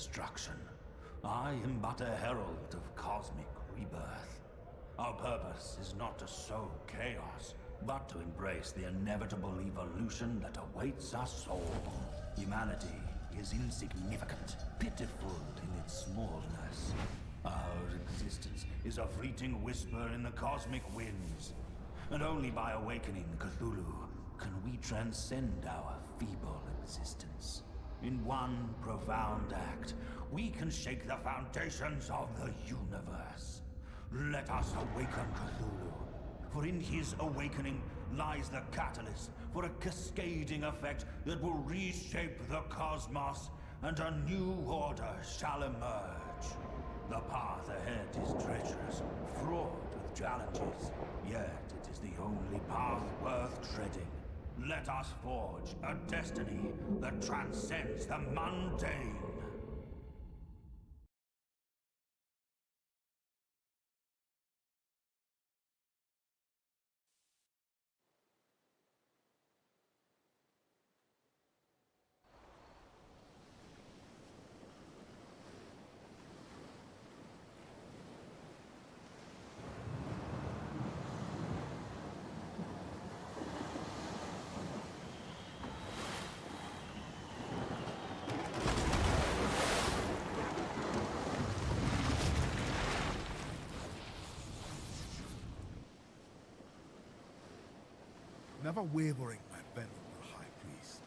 destruction. I am but a herald of cosmic rebirth. Our purpose is not to sow chaos, but to embrace the inevitable evolution that awaits us all. Humanity is insignificant, pitiful in its smallness. Our existence is a fleeting whisper in the cosmic winds. And only by awakening Cthulhu can we transcend our feeble existence. In one profound act, we can shake the foundations of the universe. Let us awaken Cthulhu, for in his awakening lies the catalyst for a cascading effect that will reshape the cosmos, and a new order shall emerge. The path ahead is treacherous, fraught with challenges, yet it is the only path worth treading. Let us forge a destiny that transcends the mundane. Never wavering, my venerable High Priest.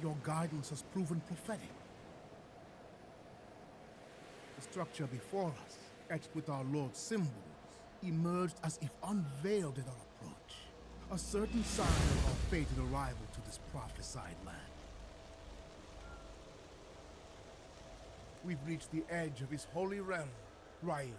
Your guidance has proven prophetic. The structure before us, etched with our Lord's symbols, emerged as if unveiled at our approach. A certain sign of our fated arrival to this prophesied land. We've reached the edge of his holy realm, Raila.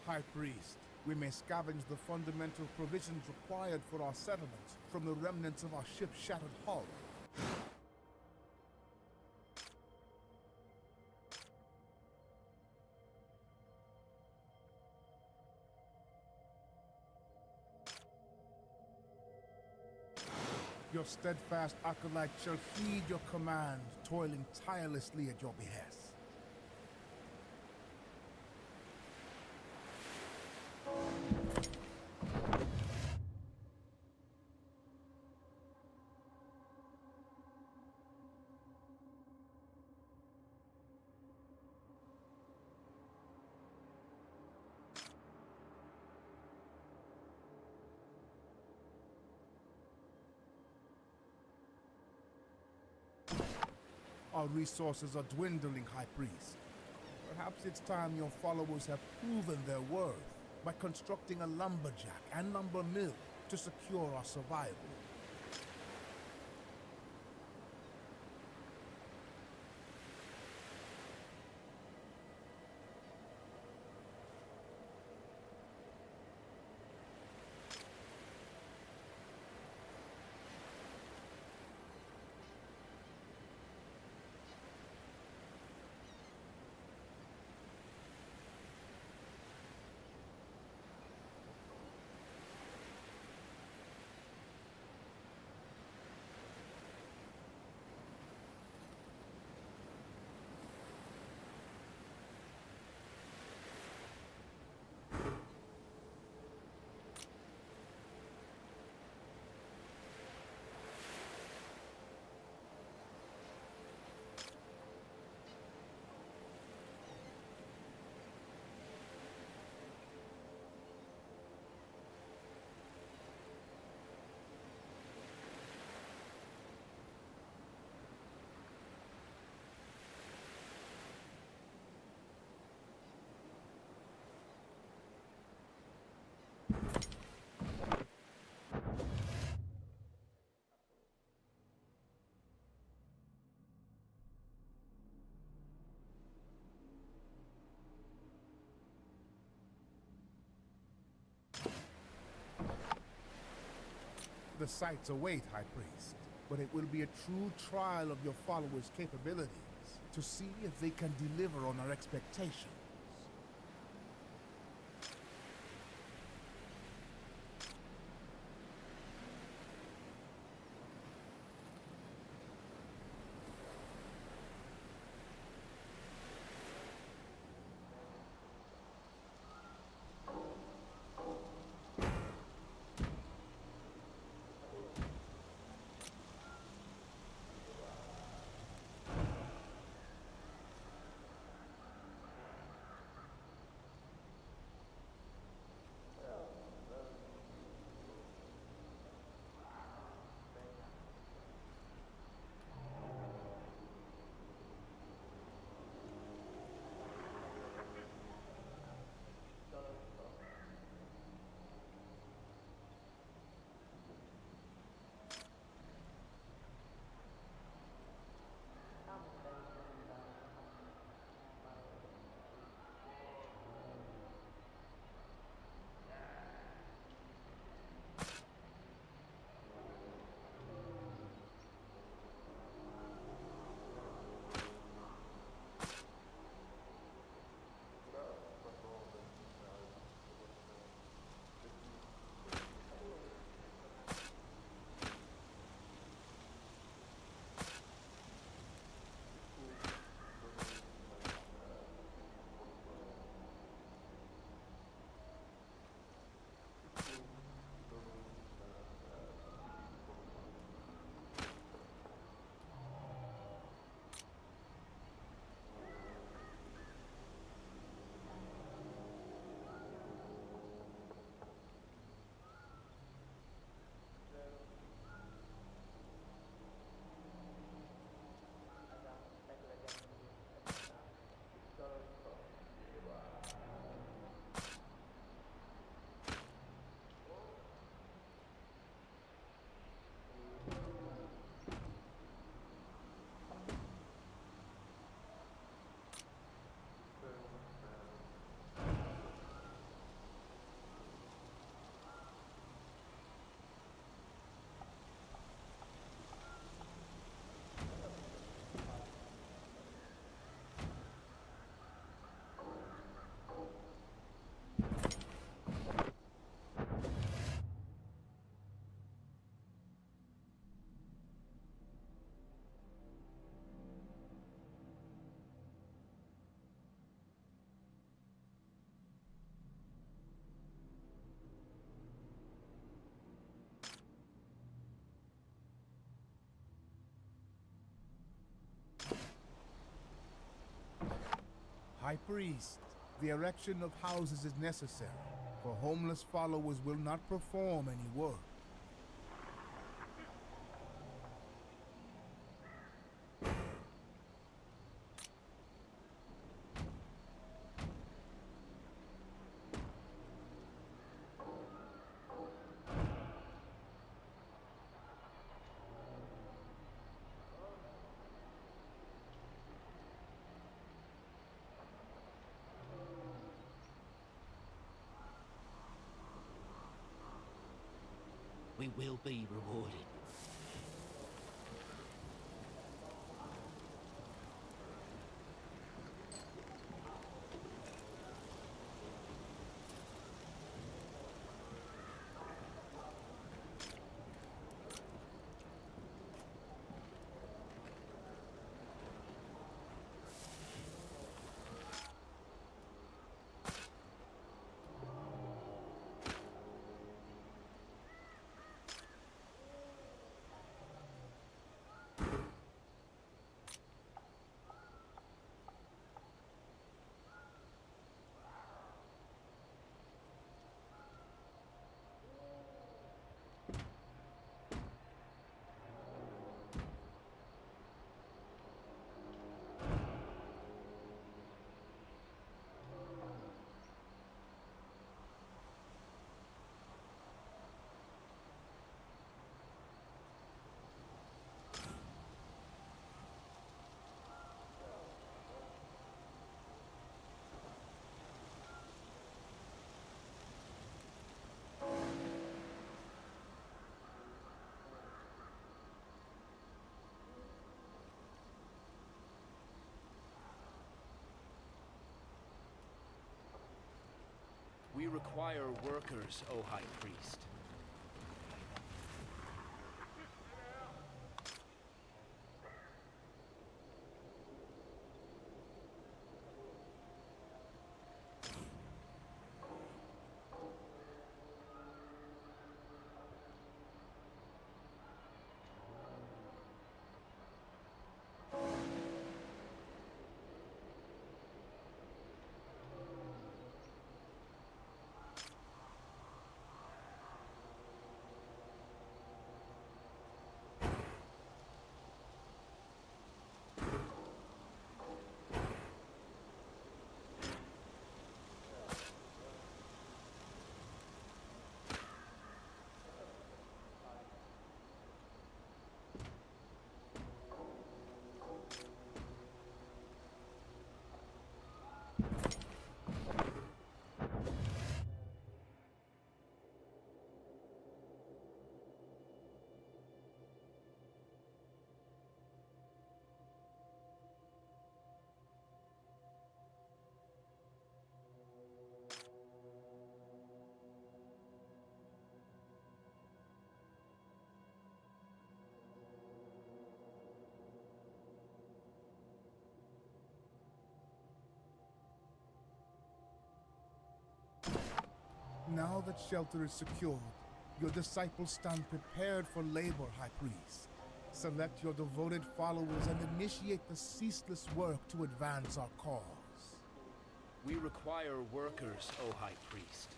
High Priest, we may scavenge the fundamental provisions required for our settlements from the remnants of our ship's shattered hull. Your steadfast acolyte shall heed your command, toiling tirelessly at your behest. Our resources are dwindling, High Priest. Perhaps it's time your followers have proven their worth by constructing a lumberjack and lumber mill to secure our survival. The sights await, High Priest. but it will be a true trial of your followers' capabilities to see if they can deliver on our expectations. High Priest, the erection of houses is necessary, for homeless followers will not perform any work. We will be rewarded. We require workers, O High Priest. Now that shelter is secured, your disciples stand prepared for labor, High Priest. Select your devoted followers and initiate the ceaseless work to advance our cause. We require workers, O High Priest.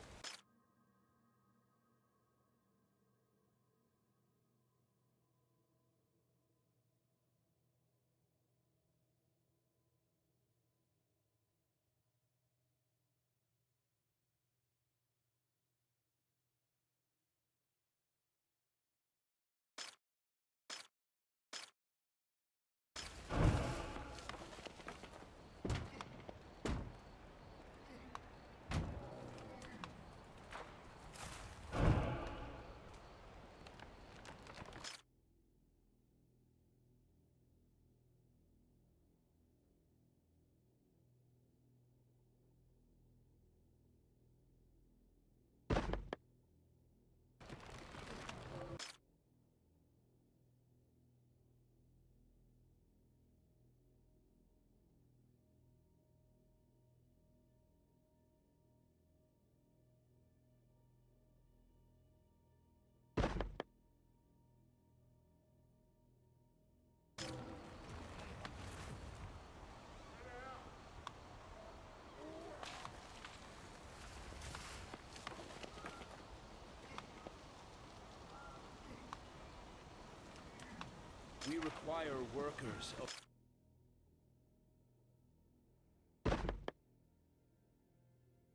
We require workers, O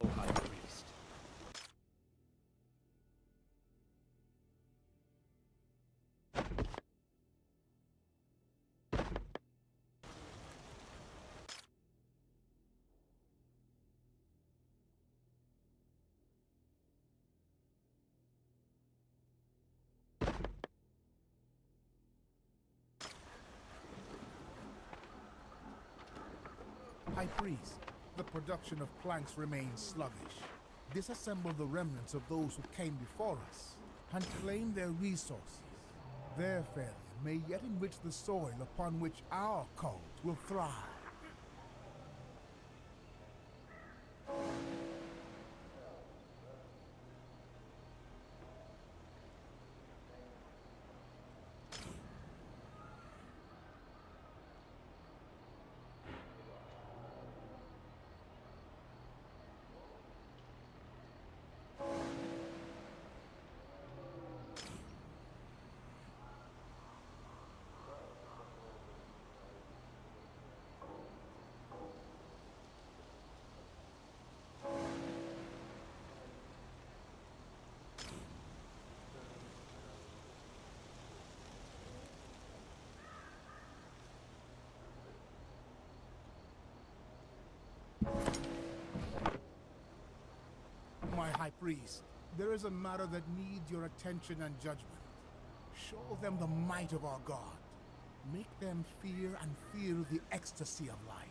High Priest. High Priest, the production of planks remains sluggish. Disassemble the remnants of those who came before us and claim their resources. Their failure may yet enrich the soil upon which our cult will thrive. My High Priest, there is a matter that needs your attention and judgment. Show them the might of our God. Make them fear and feel the ecstasy of life.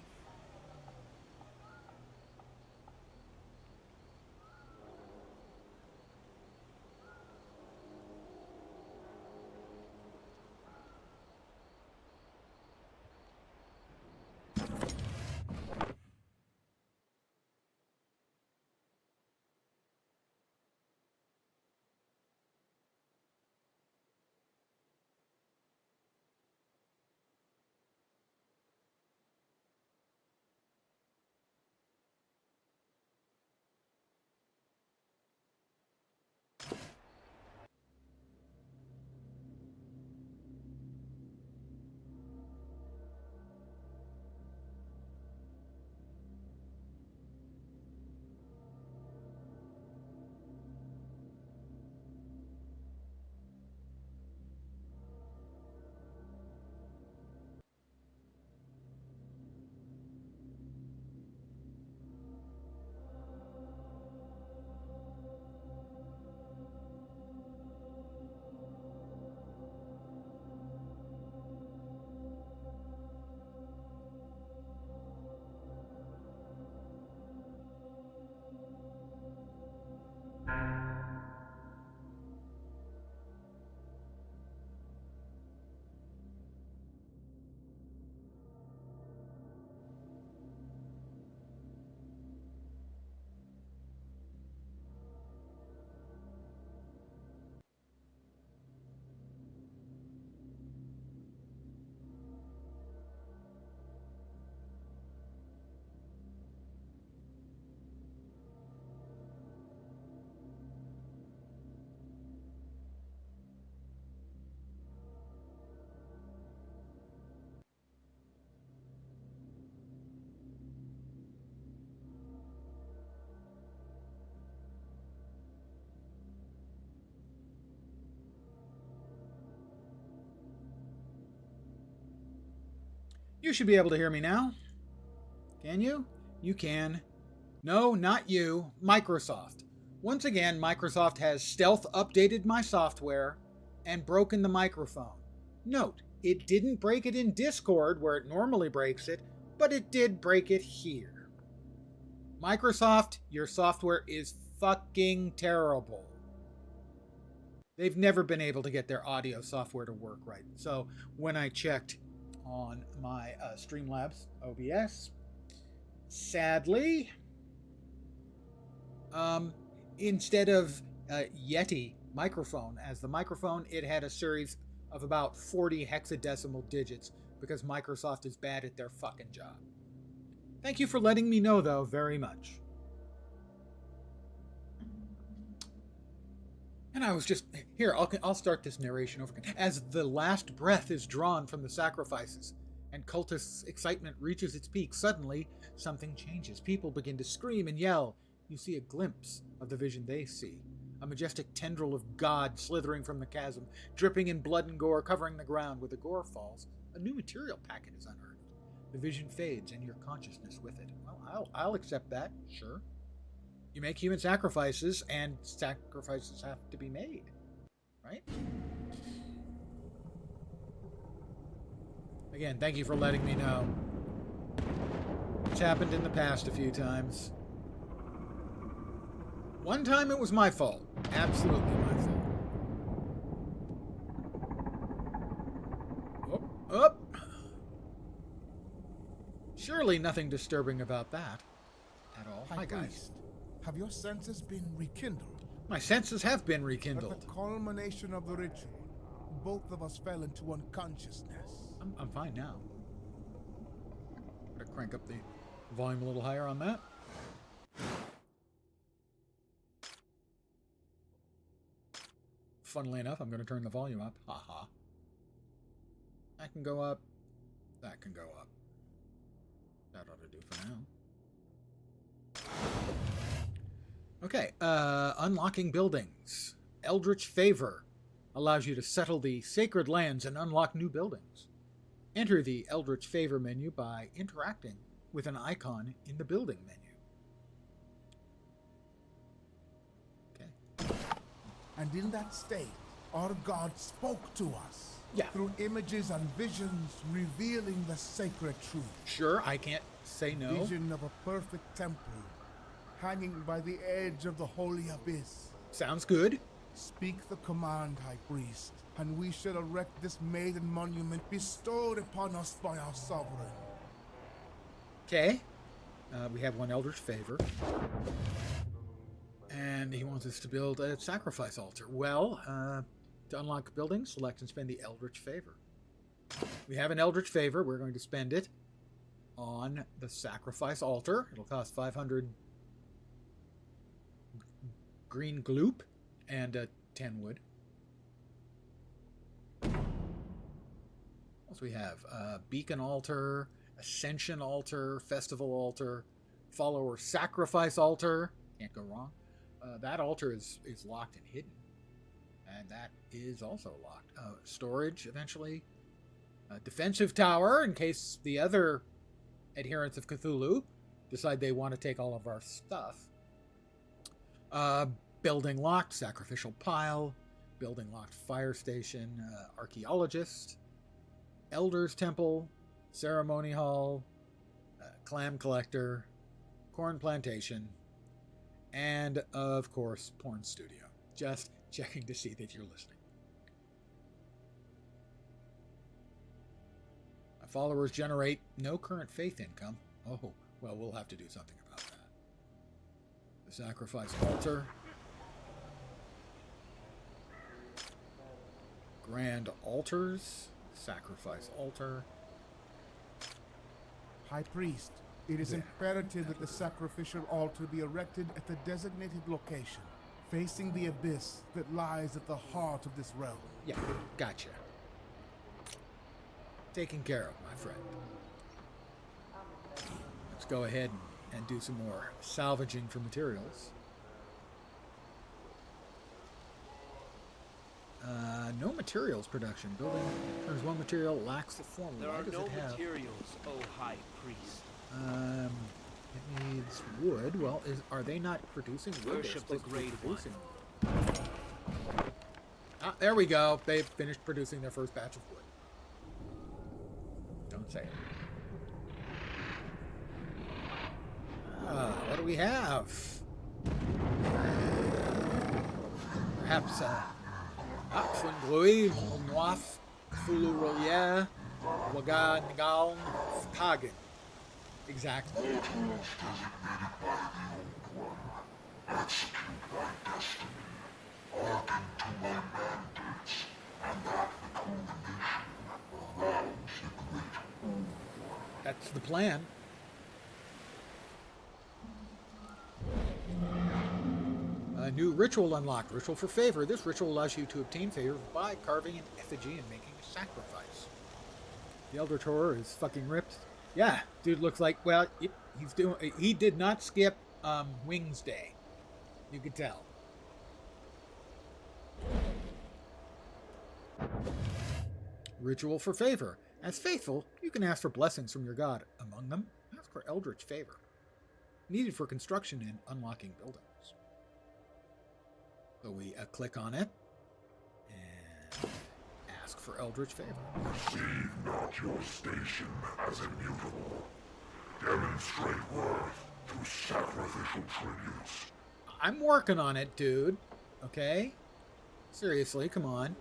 You should be able to hear me now. Can you? You can. No, not you. Microsoft. Once again, Microsoft has stealth updated my software and broken the microphone. Note, it didn't break it in Discord where it normally breaks it, but it did break it here. Microsoft, your software is fucking terrible. They've never been able to get their audio software to work right. So when I checked on my Streamlabs OBS, sadly, instead of Yeti microphone as the microphone, it had a series of about 40 hexadecimal digits because Microsoft is bad at their fucking job. Thank you for letting me know, though, very much. And I was just... Here, I'll start this narration over again. As the last breath is drawn from the sacrifices and cultists' excitement reaches its peak, suddenly something changes. People begin to scream and yell. You see a glimpse of the vision they see. A majestic tendril of God slithering from the chasm, dripping in blood and gore, covering the ground. Where the gore falls, a new material packet is unearthed. The vision fades and your consciousness with it. Well, I'll accept that, sure. You make human sacrifices, and sacrifices have to be made, right? Again, thank you for letting me know. It's happened in the past a few times. One time it was my fault. Absolutely my fault. Up. Surely nothing disturbing about that at all. Hi, guys. Priest, have your senses been rekindled? My senses have been At rekindled. the culmination of the ritual, both of us fell into unconsciousness. I'm fine now. Gotta crank up the volume a little higher on that. Funnily enough, I'm going to turn the volume up. Haha. That can go up. That can go up. That ought to do for now. Okay, unlocking buildings. Eldritch Favor allows you to settle the sacred lands and unlock new buildings. Enter the Eldritch Favor menu by interacting with an icon in the building menu. Okay. And in that state, our God spoke to us. Yeah. Through images and visions revealing the sacred truth. Sure, I can't say no. Vision of a perfect temple hanging by the edge of the holy abyss. Sounds good. Speak the command, High Priest, and we shall erect this maiden monument bestowed upon us by our sovereign. Okay. We have one Eldritch Favor. And he wants us to build a sacrifice altar. Well, to unlock buildings, select and spend the Eldritch Favor. We have an Eldritch Favor. We're going to spend it on the sacrifice altar. It'll cost 500 green gloop and 10 wood. What else we have? Beacon altar, ascension altar, festival altar, follower sacrifice altar. Can't go wrong. That altar is locked and hidden. And that is also locked. Storage, eventually. Defensive tower, in case the other adherents of Cthulhu decide they want to take all of our stuff. Building locked, sacrificial pile. Building locked, fire station, archaeologist. Elders temple, ceremony hall, clam collector, corn plantation, and, of course, porn studio. Just checking to see that you're listening. My followers generate no current faith income. Oh, well, we'll have to do something about that. The sacrifice altar. Grand altars. Sacrifice altar. High Priest, it is imperative that the sacrificial altar be erected at the designated location, facing the abyss that lies at the heart of this realm. Yeah, gotcha. Taken care of, my friend. Let's go ahead and do some more salvaging for materials. No materials production. Building turns one material lacks the form. There Why are does no it have? materials, O High Priest. It needs wood. Well, are they not producing wood? Worship the Great One. Ah, there we go. They've finished producing their first batch of wood. Don't say it. What do we have? Perhaps, Funglui, Noif, Cthulhu Royer, Wagan Galn, Pagan. Exactly. That's the plan. A new ritual unlocked. Ritual for favor. This ritual allows you to obtain favor by carving an effigy and making a sacrifice. The Elder Torah is fucking ripped. Yeah, dude looks like, well, he did not skip Wings Day. You could tell. Ritual for favor. As faithful, you can ask for blessings from your god. Among them, ask for eldritch favor. Needed for construction and unlocking buildings. So we click on it and ask for eldritch favor. Perceive not your station as immutable. Demonstrate worth through sacrificial tributes. I'm working on it, dude. Okay? Seriously, come on.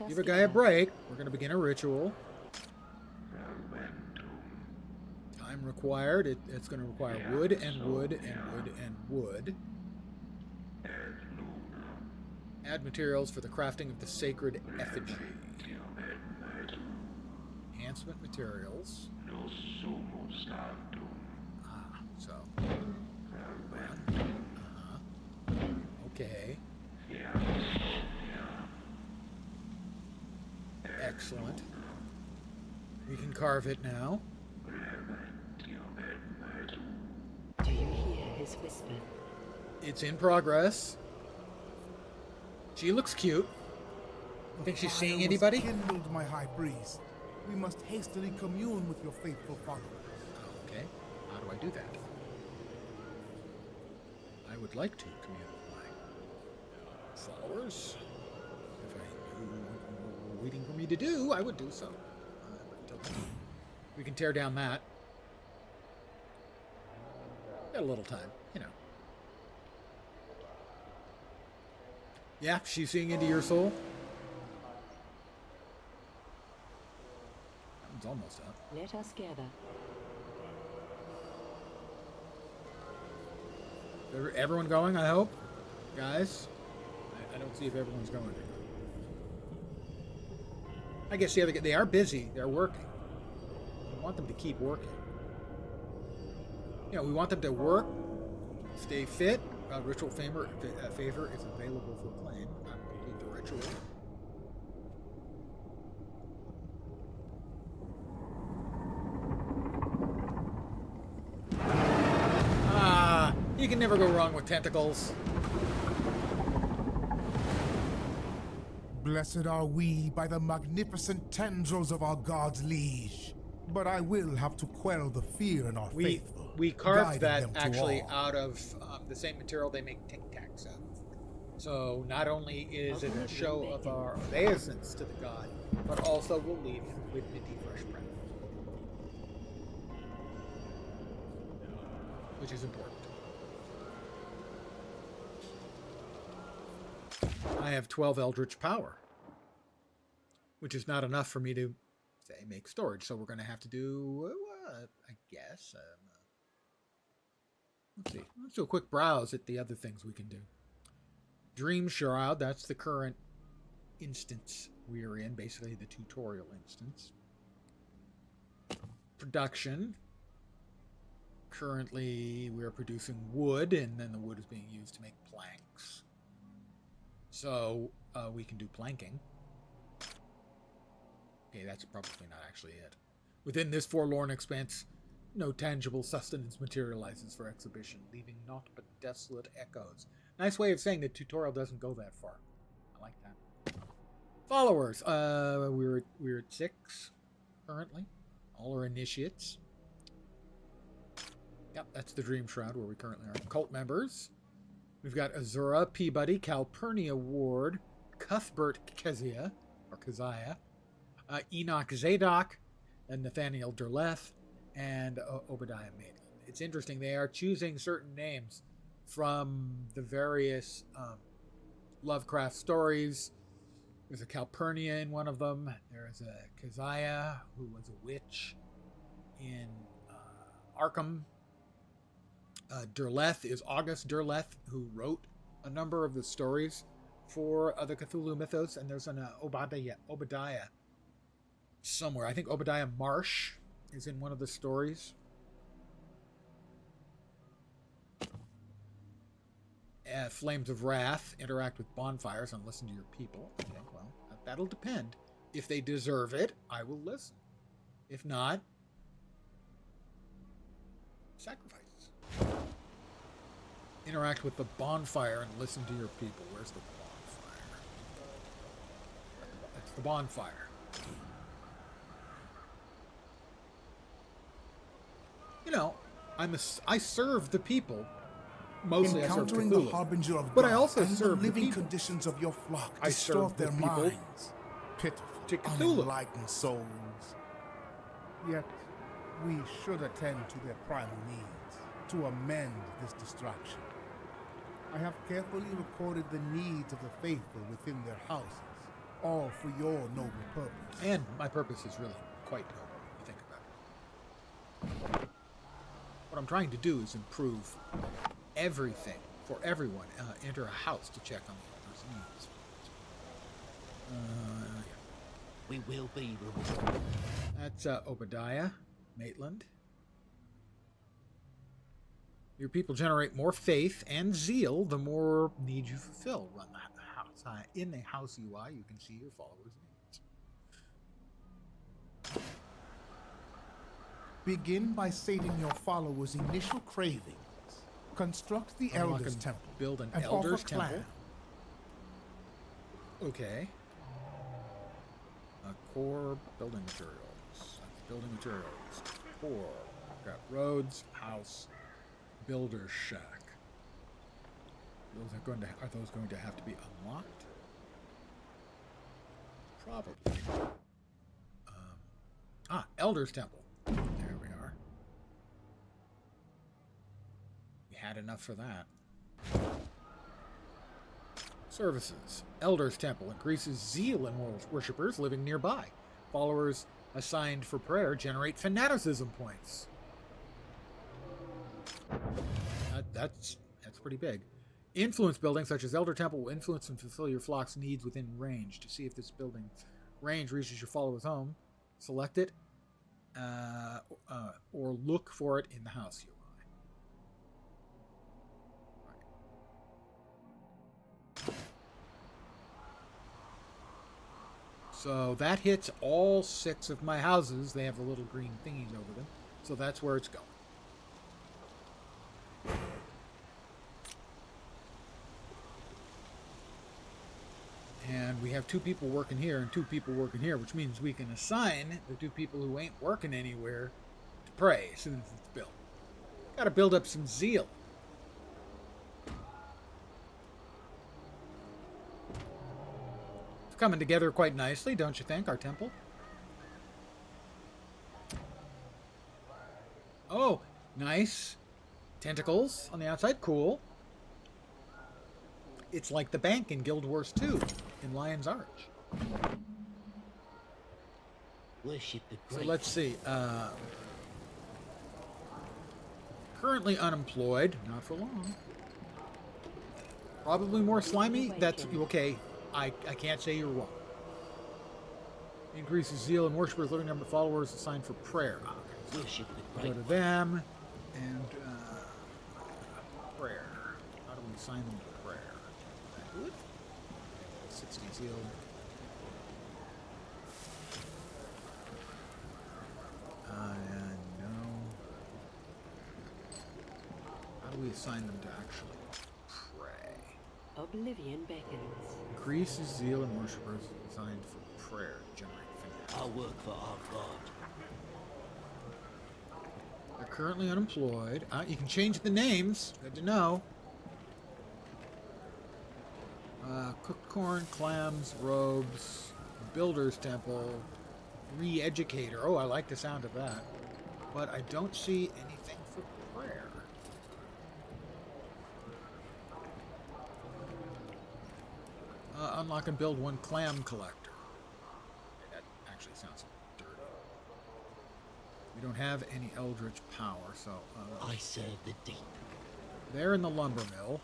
Give a guy a break. We're going to begin a ritual. Time required. It's going to require wood and wood and wood and wood. Add materials for the crafting of the sacred effigy. Enhancement materials. So. Okay. Excellent. We can carve it now. Do you hear his whisper? It's in progress. She looks cute. Think she's seeing Fire was anybody? Kindled, my high priest. We must hastily commune with your faithful followers. Okay. How do I do that? I would like to commune with my followers. If I knew what were waiting for me to do, I would do so. But until then, we can tear down that. Got a little time, you know. Yeah, she's seeing into your soul. That one's almost up. Let us gather. Everyone going, I hope? Guys? I don't see if everyone's going. I guess the other they are busy. They're working. We want them to keep working. You know, we want them to work, stay fit. Ritual favor is available for claim. Complete the ritual. You can never go wrong with tentacles. Blessed are we by the magnificent tendrils of our God's liege. But I will have to quell the fear in our faithful. We carved guiding that them to actually all. out of the same material they make Tic Tacs out of. So not only is it a show of our obeisance to the god, but also we'll leave him with minty fresh breath. Which is important. I have 12 Eldritch Power, which is not enough for me to, say, make storage. So we're going to have to do, I guess, let's see. Let's do a quick browse at the other things we can do. Dream Shroud, that's the current instance we're in, basically the tutorial instance. Production. Currently, we're producing wood, and then the wood is being used to make planks. So, we can do planking. Okay, that's probably not actually it. Within this forlorn expanse, no tangible sustenance materializes for exhibition, leaving naught but desolate echoes. Nice way of saying the tutorial doesn't go that far. I like that. Followers. We're at 6 currently. All are initiates. Yep, that's the Dream Shroud where we currently are. Cult members. We've got Azura, Peabody, Calpurnia Ward, Cuthbert Keziah, or Keziah, Enoch Zadok, and Nathaniel Derleth, and Obadiah Maitland. It's interesting. They are choosing certain names from the various Lovecraft stories. There's a Calpurnia in one of them. There's a Keziah, who was a witch in Arkham. Derleth is August Derleth, who wrote a number of the stories for the Cthulhu mythos. And there's an Obadiah somewhere. I think Obadiah Marsh is in one of the stories. Flames of Wrath, interact with bonfires and listen to your people. Okay, well, that'll depend. If they deserve it, I will listen. If not, sacrifices. Interact with the bonfire and listen to your people. Where's the bonfire? That's the bonfire. You know, I serve the people. Mostly I serve Encountering Cthulhu. the harbinger of But God I also and serve the the living people. conditions of your flock I distort serve the their people minds. Pitiful, to Cthulhu. unenlightened souls. Yet, we should attend to their primal needs to amend this distraction. I have carefully recorded the needs of the faithful within their houses, all for your noble purpose. And my purpose is really quite noble, when you think about it. What I'm trying to do is improve everything for everyone. Enter a house to check on the owner's needs. Yeah. We will be rewarded. That's Obadiah Maitland. Your people generate more faith and zeal the more needs you fulfill. Run the house. In the house UI, you can see your followers' needs. Begin by sating your followers' initial cravings. Construct the Unlock Elders and Temple. build an and Elders offer Temple. clan. Okay. Core building materials. That's building materials. Core. Got roads, house, builder shack. Are those going to have to be unlocked? Probably. Elders Temple. There we are. We had enough for that. Services. Elders Temple increases zeal in worshippers living nearby. Followers assigned for prayer generate fanaticism points. That's pretty big. Influence buildings such as Elder Temple will influence and fulfill your flock's needs within range. To see if this building's range reaches your follower's home, select it or look for it in the house UI. So that hits all 6 of my houses. They have the little green thingies over them. So that's where it's going. And we have 2 people working here and 2 people working here, which means we can assign the 2 people who ain't working anywhere to pray as soon as it's built. Got to build up some zeal. It's coming together quite nicely, don't you think, our temple? Oh, nice. Tentacles on the outside, cool. It's like the bank in Guild Wars 2 in Lion's Arch. Worship the So great. let's see. Currently unemployed. Not for long. Probably more slimy. That's okay. I can't say you're wrong. Increases zeal in worshippers, living number of followers assigned for prayer. Worship the Go great. to them and prayer. How do we assign them to prayer? That good? 60 zeal. No. How do we assign them to actually pray? Oblivion beckons. Increases zeal in worshippers designed for prayer. Generate finance. I'll work for our god. They're currently unemployed. You can change the names. Good to know. Cooked corn, clams, robes, builder's temple, re-educator. Oh, I like the sound of that. But I don't see anything for prayer. Unlock and build one clam collector. Okay, that actually sounds dirty. We don't have any eldritch power, so... I serve the deep. They're in the lumber mill.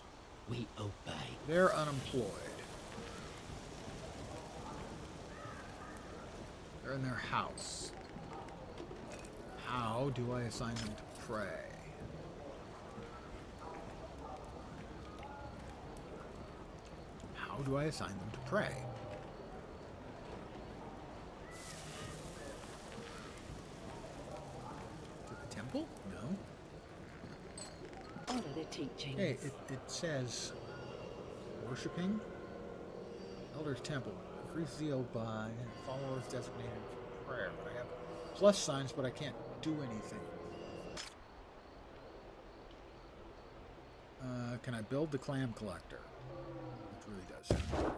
We obey. They're unemployed. They're in their house. How do I assign them to pray? How do I assign them to pray? To the temple? No. Honor the teachings. Hey, it says worshipping Elder's Temple. Increase zeal by followers designated for prayer. But I have plus signs, but I can't do anything. Can I build the clam collector? Which really does sound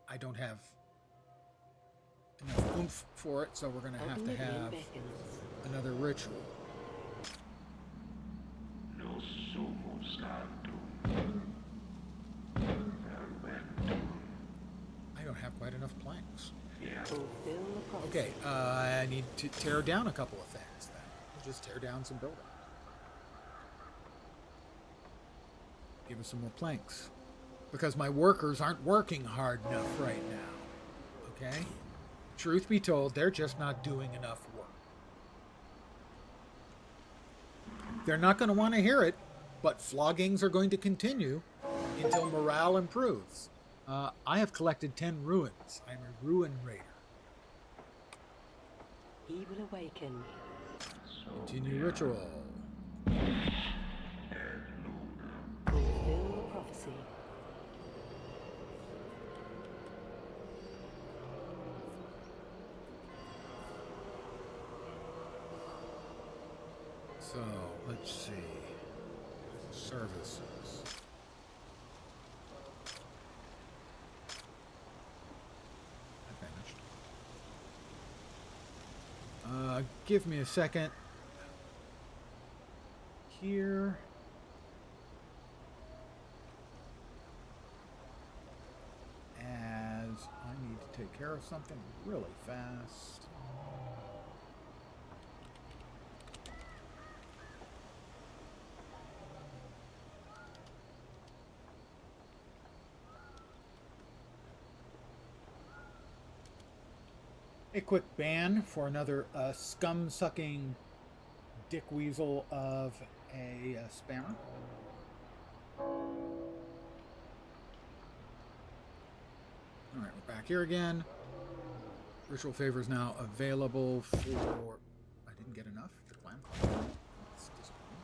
I don't have enough oomph for it, so we're going to have to have another ritual. I don't have quite enough planks. Okay, I need to tear down a couple of things then. We'll just tear down some buildings. Give us some more planks. Because my workers aren't working hard enough right now. Okay? Truth be told, they're just not doing enough work. They're not going to want to hear it, but floggings are going to continue until morale improves. I have collected 10 ruins. I'm a ruin raider. He will awaken. Continue ritual. Fulfill the prophecy. So, let's see. Services. I vanished. Give me a second. Here. As I need to take care of something really fast. A quick ban for another scum-sucking dick weasel of a spammer. Alright, we're back here again. Ritual favor is now available for... I didn't get enough for clam. That's disappointing.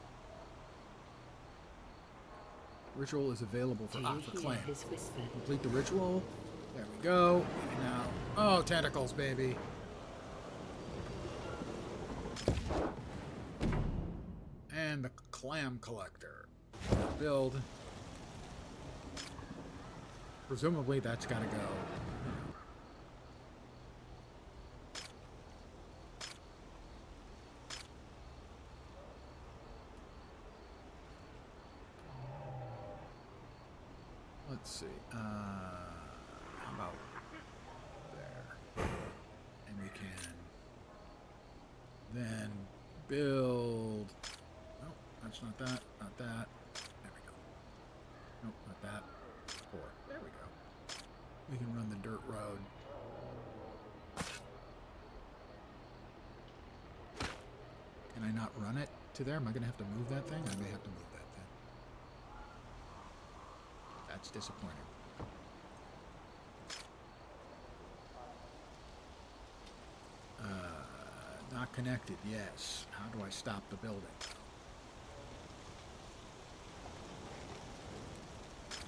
Ritual is available for clam. Complete the ritual. There we go. And now... Oh, tentacles, baby. And the clam collector. Build. Presumably that's got to go. Let's see. How about there? And we can then build. No, that's not that. Not that. There we go. Nope, not that. 4. There we go. We can run the dirt road. Can I not run it to there? Am I going to have to move that thing? I may have to move that thing. That's disappointing. Not connected, yes. How do I stop the building?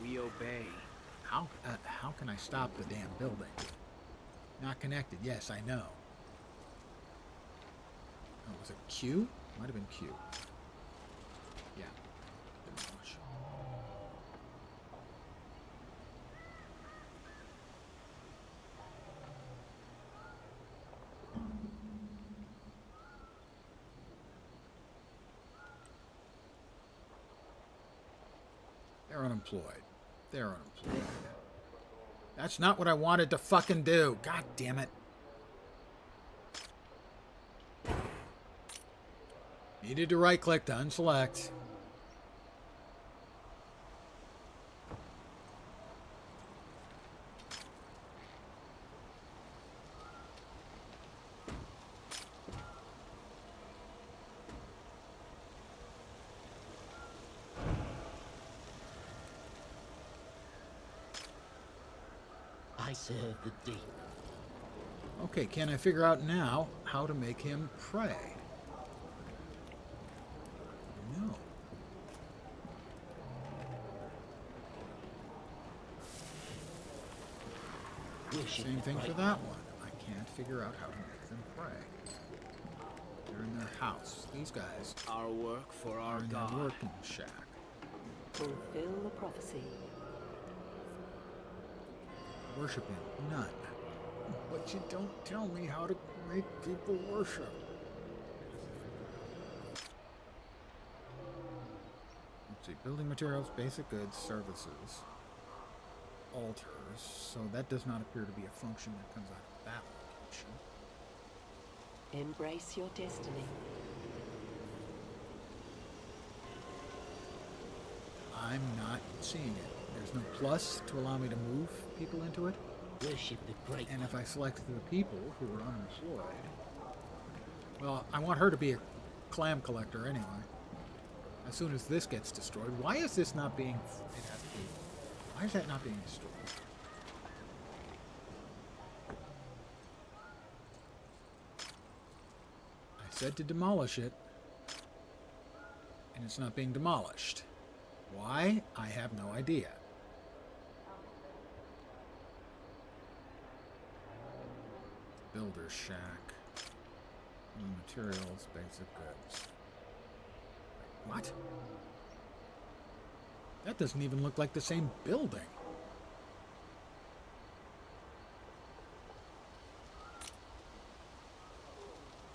We obey. How can I stop the damn building? Not connected. Yes, I know. Oh, was it Q? Might have been Q. Yeah. Demolish. They're unemployed. They're unemployed. That's not what I wanted to fucking do. God damn it. Needed to right click to unselect. I serve the deep. Okay, can I figure out now how to make him pray? No. Same thing for that one. I can't figure out how to make them pray. They're in their house. These guys Our work for are our in their God. working shack. Fulfill the prophecy. Worshiping none. But you don't tell me how to make people worship. Let's see, building materials, basic goods, services, altars. So that does not appear to be a function that comes out of that location. Embrace your destiny. I'm not seeing it. There's no plus to allow me to move people into it. Worship the great And if I select the people who are unemployed, well, I want her to be a clam collector anyway. As soon as this gets destroyed, why is this not being? It has to be. Why is that not being destroyed? I said to demolish it, and it's not being demolished. Why? I have no idea. Builder's shack. Materials, basic goods. What? That doesn't even look like the same building.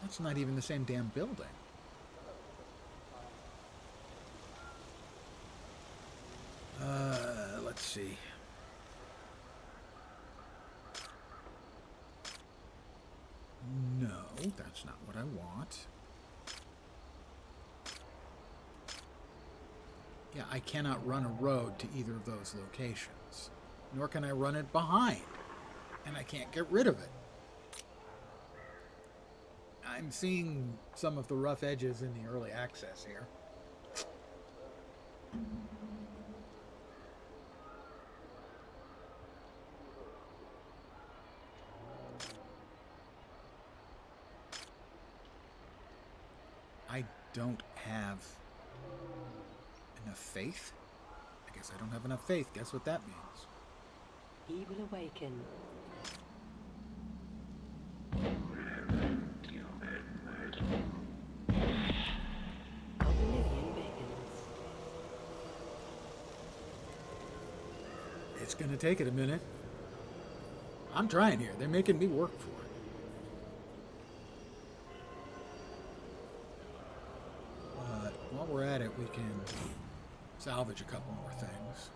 That's not even the same damn building. Let's see. No, that's not what I want. Yeah, I cannot run a road to either of those locations. Nor can I run it behind. And I can't get rid of it. I'm seeing some of the rough edges in the early access here. I don't have enough faith. I guess I don't have enough faith. Guess what that means? He will awaken. Oblivion beckons. It's gonna take it a minute. I'm trying here. They're making me work for it. But while we're at it, we can salvage a couple more things.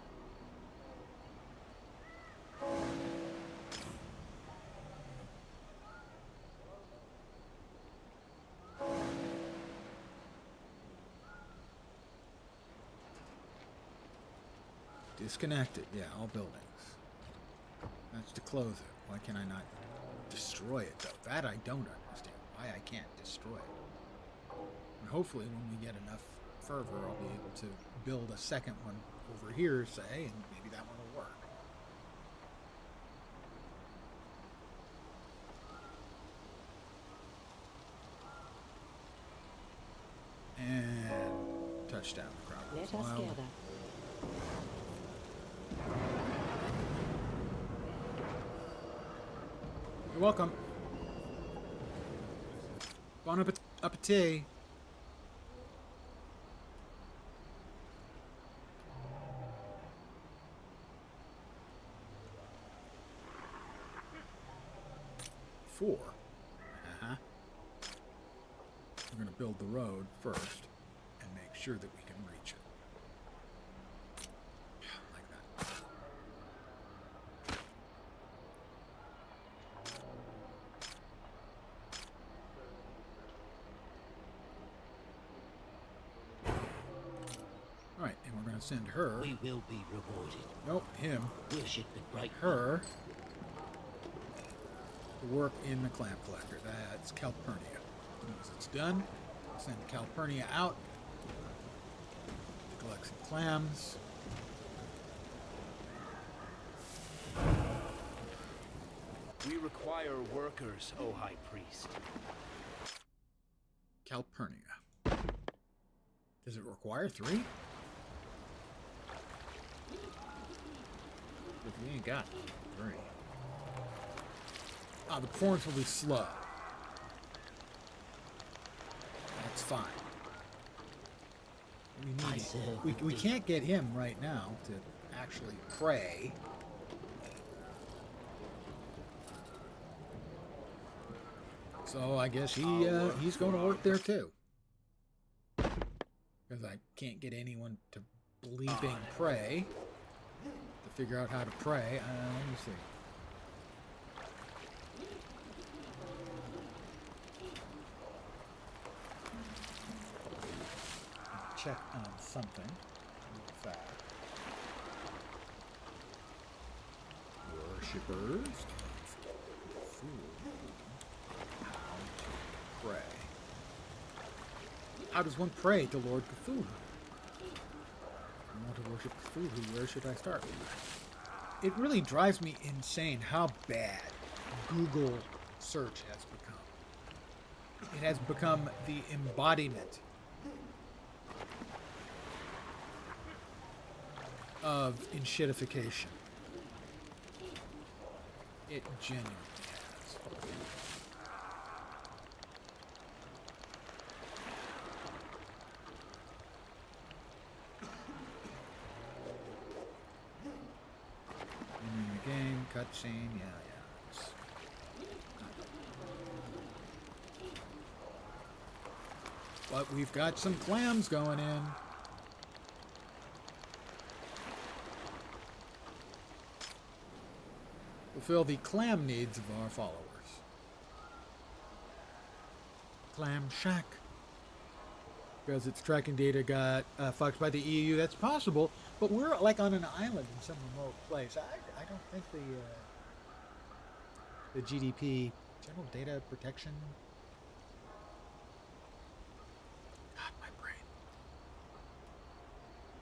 Disconnected. Yeah, all buildings. That's to close it. Why can I not destroy it, though? That I don't understand. Why I can't destroy it. And hopefully when we get enough fervor, I'll be able to build a second one over here, say, and maybe that one will work. And touchdown. Crowd Let goes us wild. gather. You're welcome. Bon appetit. Four. Uh-huh. We're going to build the road first and make sure that we can reach it. Like that. Alright, and we're going to send her. We will be rewarded. Nope, him. Worship the great. Her. To work in the clam collector. That's Calpurnia. Once it's done, send Calpurnia out to collect some clams. We require workers, O High Priest. Calpurnia. Does it require 3? If we ain't got 3. Ah, the performance will be slow. That's fine. We can't get him right now to actually pray. So I guess he's going to work there too. Because I can't get anyone to bleeping pray. To figure out how to pray. Let me see. Check on something real fast. Worshippers. Pray. How does one pray to Lord Cthulhu? I want to worship Cthulhu. Where should I start? It really drives me insane how bad Google search has become. It has become the embodiment of enshittification. It genuinely has. In the game, cutscene, yeah. But we've got some clams going in. Fulfill the clam needs of our followers. Clam Shack. Because its tracking data got fucked by the EU. That's possible, but we're like on an island in some remote place. I don't think the GDP, General Data Protection. God, my brain.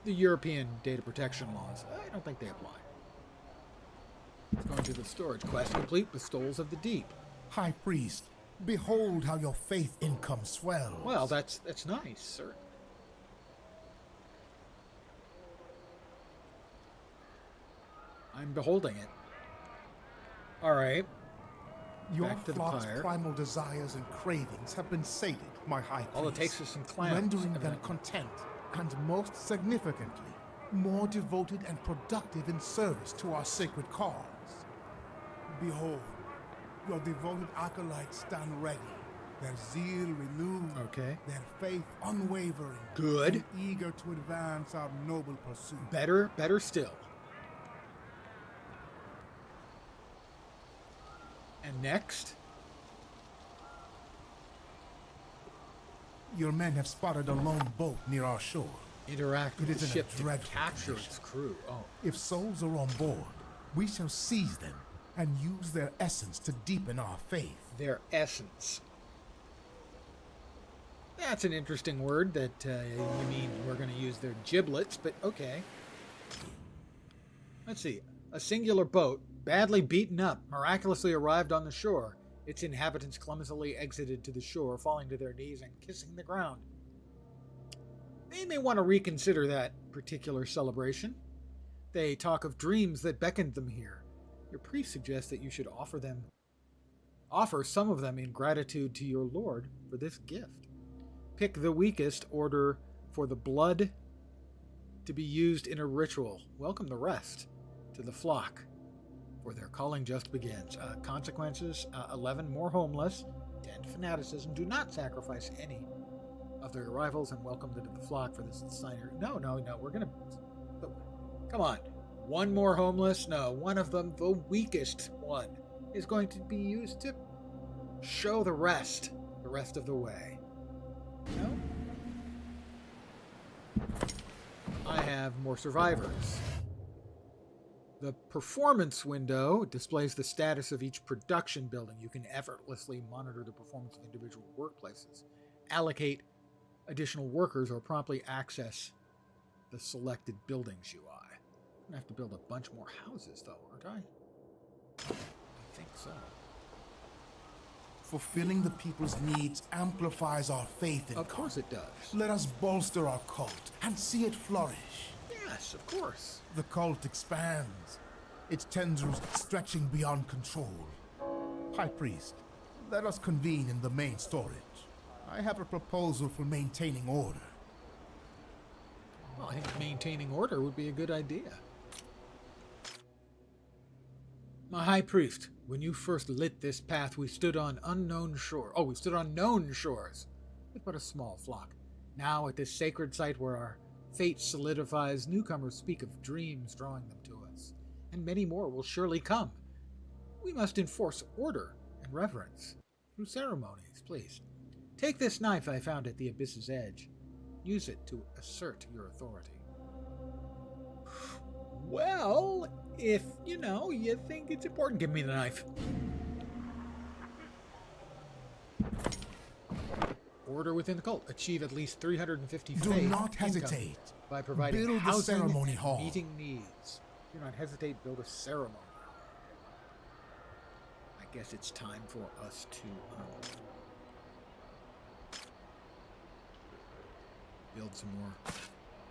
The European data protection laws. I don't think they apply. Let's go into the storage quest, complete with Stoles of the Deep. High Priest, behold how your faith income swells. Well, that's nice, sir. I'm beholding it. All right. Your Back to the flock's pyre. primal desires and cravings have been sated, my High Priest. All it takes is some clams. Rendering them evidently. content, and most significantly, more devoted and productive in service to our sacred cause. Behold, your devoted acolytes stand ready, their zeal renewed, Okay. their faith unwavering, Good. and eager to advance our noble pursuit. Better still. And next, Your men have spotted a lone boat near our shore. interact with It is the in a ship to dreadful capture condition. its crew. Oh, If souls are on board, we shall seize them and use their essence to deepen our faith. their essence. That's an interesting word that you mean we're going to use their giblets, but okay. Let's see. A singular boat, badly beaten up, miraculously arrived on the shore. Its inhabitants clumsily exited to the shore, falling to their knees and kissing the ground. They may want to reconsider that particular celebration. They talk of dreams that beckoned them here. Your priest suggests that you should offer them Offer some of them in gratitude to your lord for this gift. Pick the weakest, order for the blood to be used in a ritual. Welcome the rest to the flock, for their calling just begins. Consequences, 11 more homeless, 10 fanaticism. Do not sacrifice any of their rivals and welcome them to the flock for this signer. No, we're going to... Come on. One more homeless? No, one of them, the weakest one, is going to be used to show the rest of the way. No? I have more survivors. The performance window displays the status of each production building. You can effortlessly monitor the performance of individual workplaces, allocate additional workers, or promptly access the selected buildings UI. I'm going to have to build a bunch more houses, though, aren't I? I think so. Fulfilling the people's needs amplifies our faith in Of God. course it does. Let us bolster our cult and see it flourish. Yes, of course. The cult expands, its tendrils stretching beyond control. High Priest, let us convene in the main storage. I have a proposal for maintaining order. Well, I think maintaining order would be a good idea. My High Priest, when you first lit this path, we stood on unknown shore. Oh, we stood on known shores with but a small flock. Now, at this sacred site where our fate solidifies, newcomers speak of dreams drawing them to us, and many more will surely come. We must enforce order and reverence through ceremonies, please. Take this knife I found at the abyss's edge. Use it to assert your authority. Well, if, you think it's important, give me the knife. Order within the cult. Achieve at least 350 Do faith not income hesitate. by providing Build the housing ceremony and hall. meeting needs. Do not hesitate. Build a ceremony. I guess it's time for us to build some more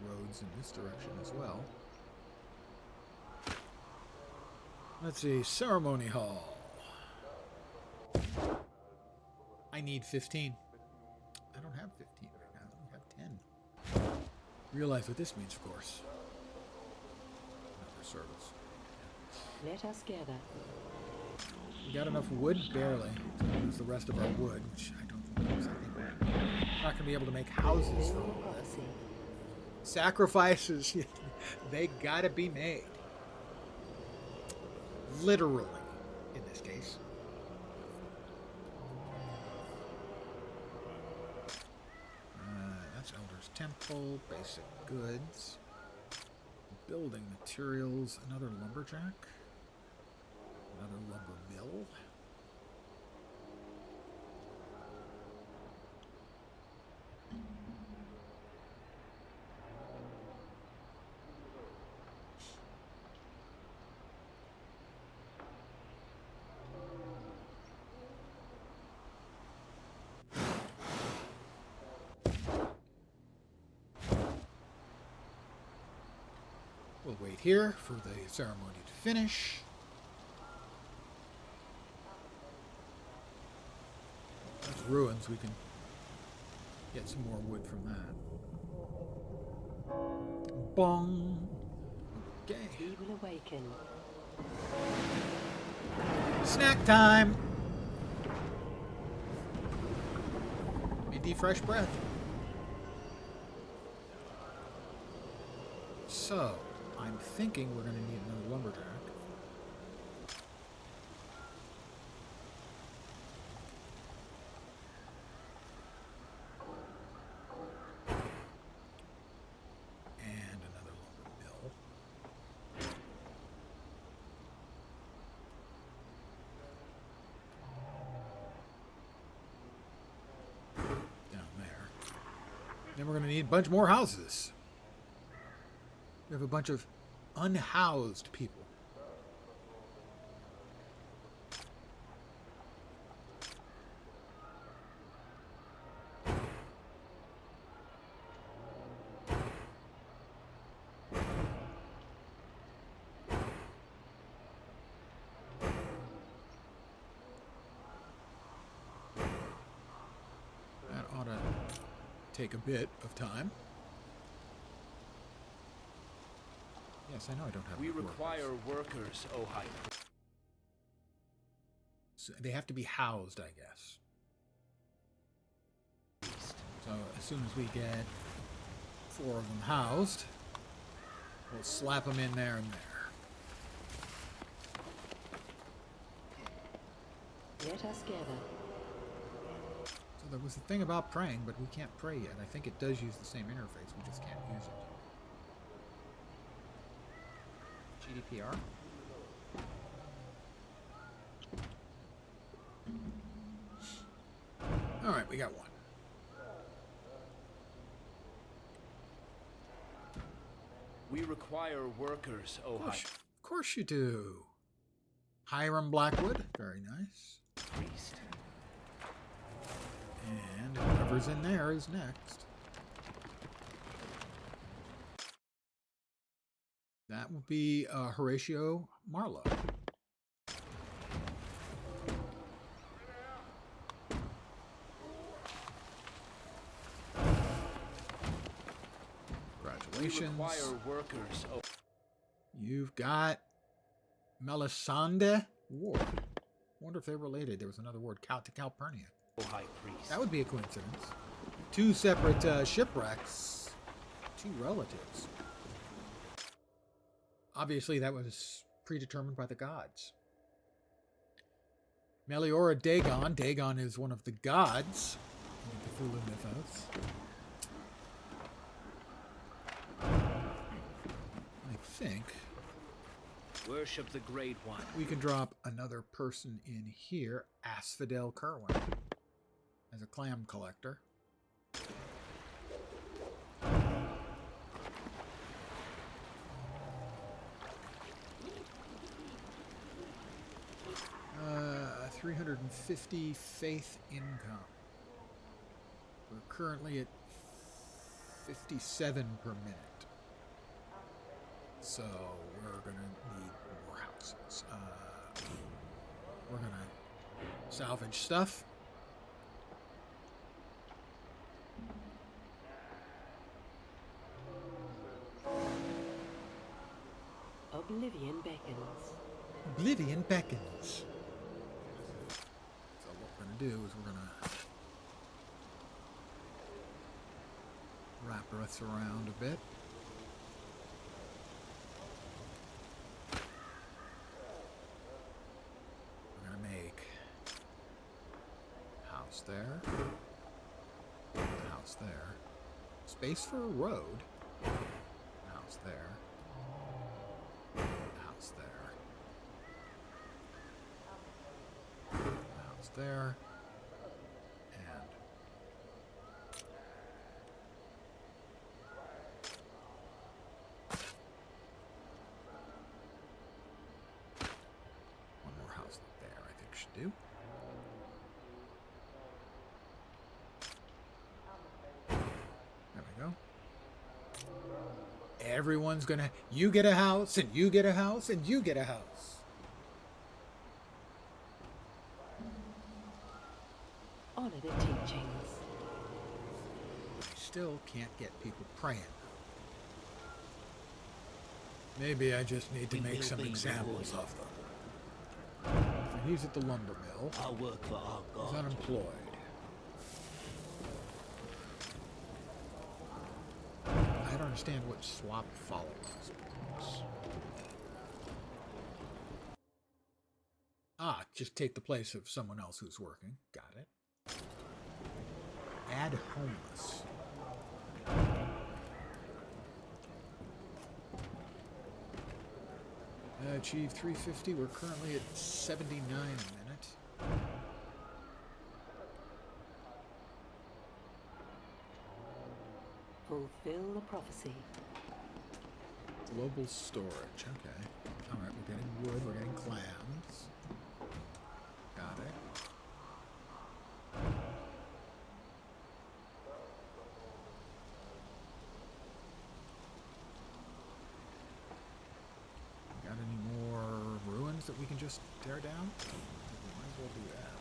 roads in this direction as well. Let's see, ceremony hall. I need 15. I don't have 15 right now. I have 10. Realize what this means, of course. Another service. Let us gather. We got enough wood? Barely. To lose the rest of our wood, which I don't think is. I think we're not going to be able to make houses Fill from the all that. prophecy. Sacrifices, they gotta be made. Literally, in this case. That's Elder's Temple, basic goods, building materials, another lumberjack, another lumber mill. We'll wait here for the ceremony to finish. Those ruins, we can get some more wood from that. Bong! Okay. He will awaken. Snack time! Minty fresh breath. So, I'm thinking we're going to need another lumberjack. And another lumber mill. Down there. Then we're going to need a bunch more houses. We have a bunch of unhoused people. take a bit of time. Yes, I know I don't have We enough require workers. workers, O High So they have to be housed, I guess. Priest. So as soon as we get 4 of them housed, we'll slap them in there and there. Let us gather. So there was a thing about praying, but we can't pray yet. I think it does use the same interface, we just can't use it yet. GDPR? Alright, we got one. We require workers, O High Of course you do. Hiram Blackwood, very nice. Priest. And whoever's in there is next. That will be Horatio Marlowe. We Congratulations. require workers, O You've got Melisande Ward. Wonder if they're related. There was another word, to Calpurnia. High Priest. That would be a coincidence. 2 separate shipwrecks. 2 relatives. Obviously, that was predetermined by the gods. Meliora Dagon. Dagon is one of the gods in the Cthulhu mythos. I think Worship the Great One. we can drop another person in here, Asphodel Kerwin, as a clam collector. Uh, 350 faith income. We're currently at 57 per minute. So we're going to need more houses. We're going to salvage stuff. Oblivion beckons. Oblivion beckons. So what we're going to do is we're going to wrap us around a bit. We're going to make a house there, a house there, space for a road, a house there, a house there, a house there, and one more house there, I think should do. There we go. Everyone's gonna, you get a house, and you get a house, and you get a house. Honor the teachings. I still can't get people praying. Maybe I just need to We make will some be examples rewarded. of them. So he's at the lumber mill. Our work for our He's God. unemployed. I don't understand what swap follows means. Ah, just take the place of someone else who's working. Got it. Add homeless. Achieve 350. We're currently at 79 a minute. Fulfill the prophecy. Global storage. Okay. All right, we're getting wood. We're getting clams. Got it. Got any more ruins that we can just tear down? I think we might as well do that.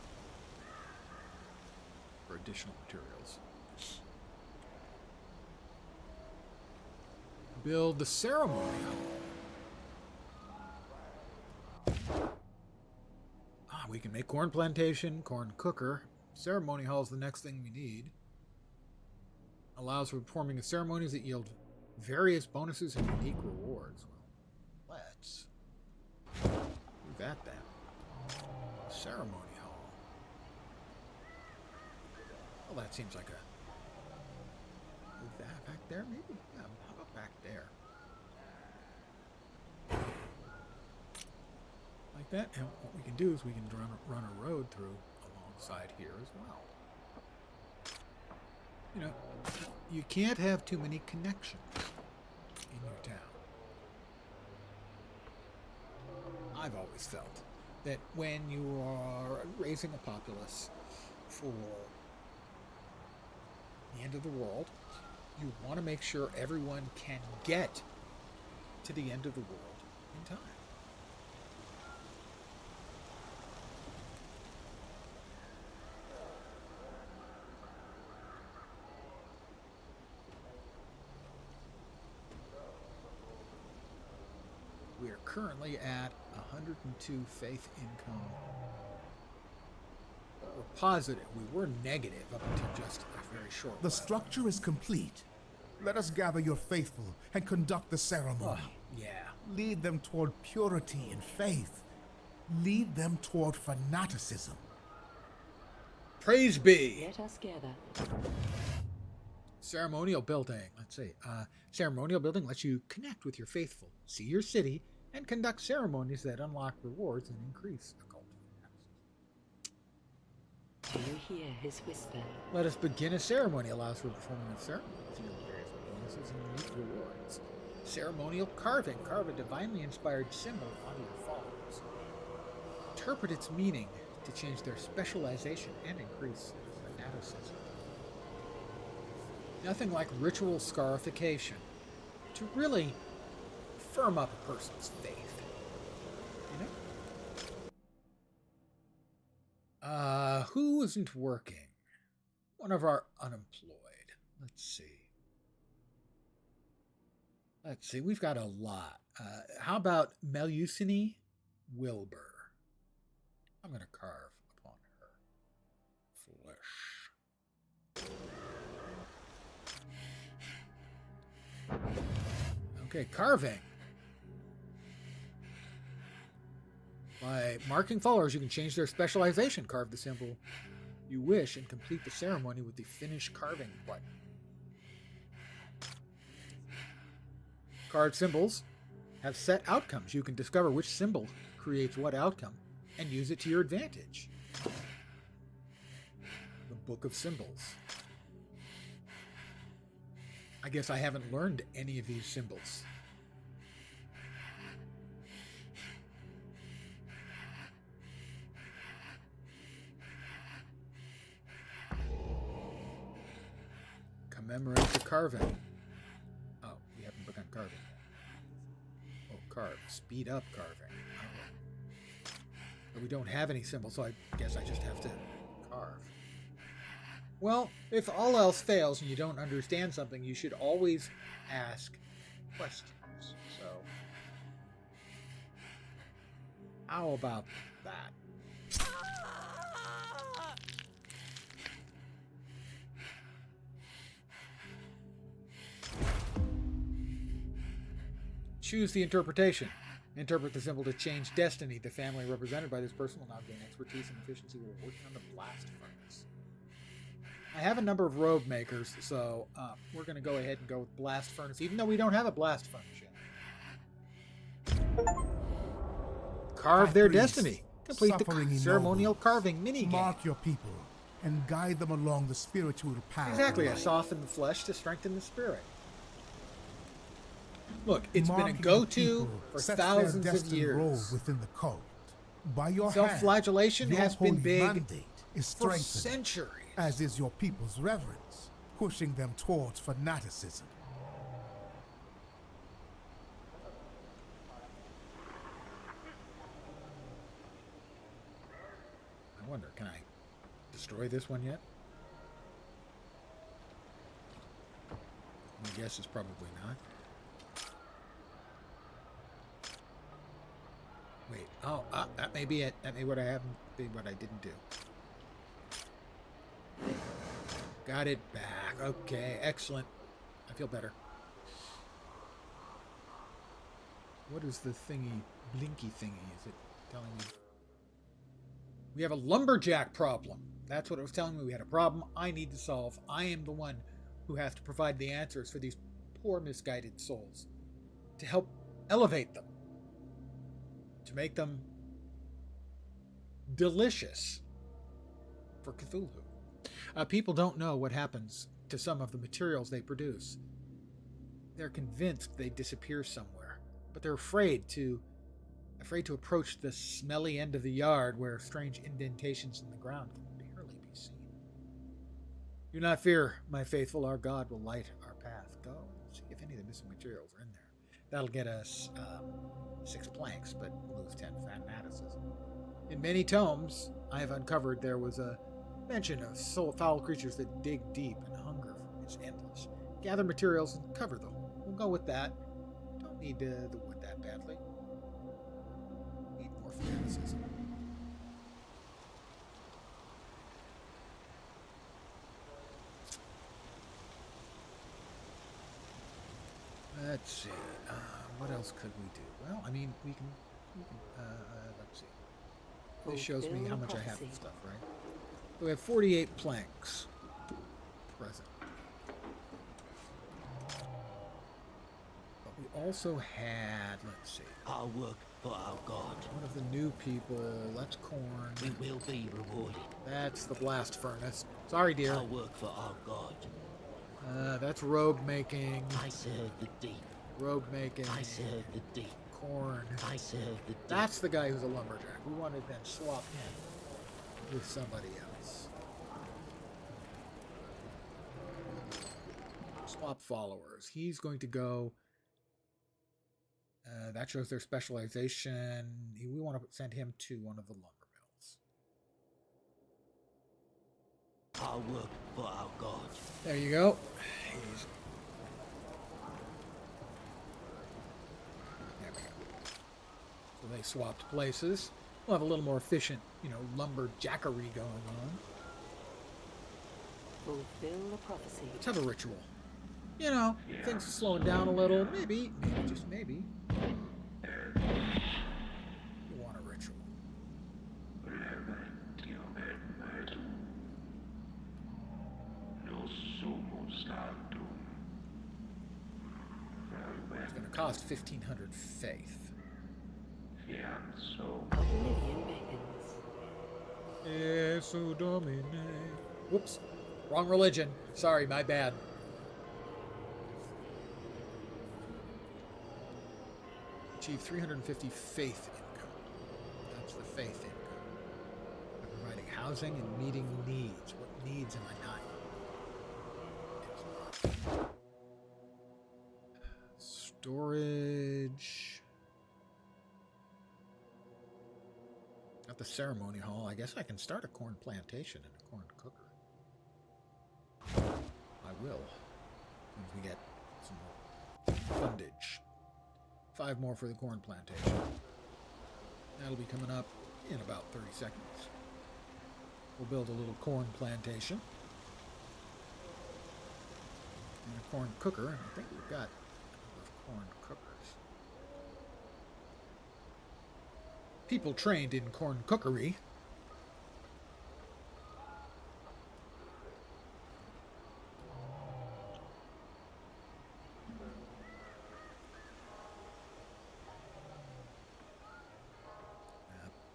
For additional materials. Build the ceremony hall. We can make corn plantation, corn cooker. Ceremony hall is the next thing we need. Allows for performing of ceremonies that yield various bonuses and unique rewards. Well, let's do that then. Ceremony hall. Well, that seems like a... Move that back there, maybe? Yeah, how about back there? Like that, and what we can do is we can run a road through alongside here as well. You know, you can't have too many connections in your town. I've always felt that when you are raising a populace for the end of the world, you want to make sure everyone can get to the end of the world in time. We are currently at 102 faith income. We're positive. We were negative up until just a very short The while. structure is complete. Let us gather your faithful and conduct the ceremony. Oh, yeah. Lead them toward purity and faith. Lead them toward fanaticism. Praise be. Let us gather. Ceremonial building. Let's see. Ceremonial building lets you connect with your faithful, see your city, and conduct ceremonies that unlock rewards and increase occult fanaticism. Do you hear his whisper? Let us begin a ceremony. Allows for performing of ceremonies. You know, various bonuses and unique rewards. Ceremonial carving. Carve a divinely inspired symbol onto your followers. Interpret its meaning to change their specialization and increase fanaticism. Nothing like ritual scarification to really firm up a person's faith. You know? Who isn't working? One of our unemployed. Let's see. We've got a lot. How about Melusine Wilbur? I'm going to carve upon her flesh. Okay, carving. By marking followers, you can change their specialization. Carve the symbol you wish and complete the ceremony with the Finish Carving button. Carved symbols have set outcomes. You can discover which symbol creates what outcome and use it to your advantage. The Book of Symbols. I guess I haven't learned any of these symbols. Commemorate the carving. Oh, we haven't begun carving yet. Oh, carve. Speed up carving. Oh. But we don't have any symbols, so I guess I just have to carve. Well, if all else fails and you don't understand something, you should always ask questions. So, how about that? Choose the interpretation. Interpret the symbol to change destiny. The family represented by this person will now gain expertise and efficiency while working on the blast furnace. I have a number of robe makers, so we're going to go ahead and go with blast furnace, even though we don't have a blast furnace yet. Carve their destiny. Complete the ceremonial carving minigame. Mark your people and guide them along the spiritual path. Exactly. I soften the flesh to strengthen the spirit. Look, it's been a go-to for thousands of years. Within the cult. By your Self-flagellation hand, has been big is for strengthened, centuries. as is your people's reverence, pushing them towards fanaticism. I wonder, can I destroy this one yet? My guess is probably not. Wait. Oh, that may be it. That may be what I haven't. Be what I didn't do. Got it back. Okay, excellent. I feel better. What is the thingy, blinky thingy? Is it telling me? We have a lumberjack problem. That's what it was telling me. We had a problem I need to solve. I am the one who has to provide the answers for these poor misguided souls. To help elevate them. To make them delicious for Cthulhu. People don't know what happens to some of the materials they produce. They're convinced they disappear somewhere, but they're afraid to approach the smelly end of the yard where strange indentations in the ground can barely be seen. Do not fear, my faithful. Our God will light our path. Go and see if any of the missing materials are in there. That'll get us 6 planks, but lose 10 fanaticism. In many tomes I have uncovered there was a mention of foul creatures that dig deep and hunger is endless. Gather materials and cover the hole. We'll go with that. Don't need the wood that badly. Need more fanaticism. Let's see. What else could we do? Well, I mean, we can let's see. This shows me how much I have of stuff, right? So we have 48 planks present. But we also had, let's see. Our work for our God. One of the new people, that's corn. We will be rewarded. That's the blast furnace. Sorry, dear. Our work for our God. That's robe making. I serve the deep. Robe making. I serve the deep. Corn. I serve the deep. That's the guy who's a lumberjack. We wanted to then swap him with somebody else. Swap followers. He's going to go. That shows their specialization. We want to send him to one of the lumber mills. Our work for our God. There you go. There we go. So they swapped places. We'll have a little more efficient, lumberjackery going on. Fulfill the prophecy. Let's have a ritual. Things are slowing down a little. Maybe, just maybe. You want a ritual. It's going to cost 1,500 faith. Oblivion beckons. Jesu Domine. Whoops. Wrong religion. Sorry, my bad. Achieve 350 faith income. That's the faith income. I'm providing housing and meeting needs. What needs am I not? Storage. At the ceremony hall, I guess I can start a corn plantation and a corn cooker. I will. Once we get some more fundage. 5 more for the corn plantation. That'll be coming up in about 30 seconds. We'll build a little corn plantation. And a corn cooker. I think we've got enough corn cookers. People trained in corn cookery.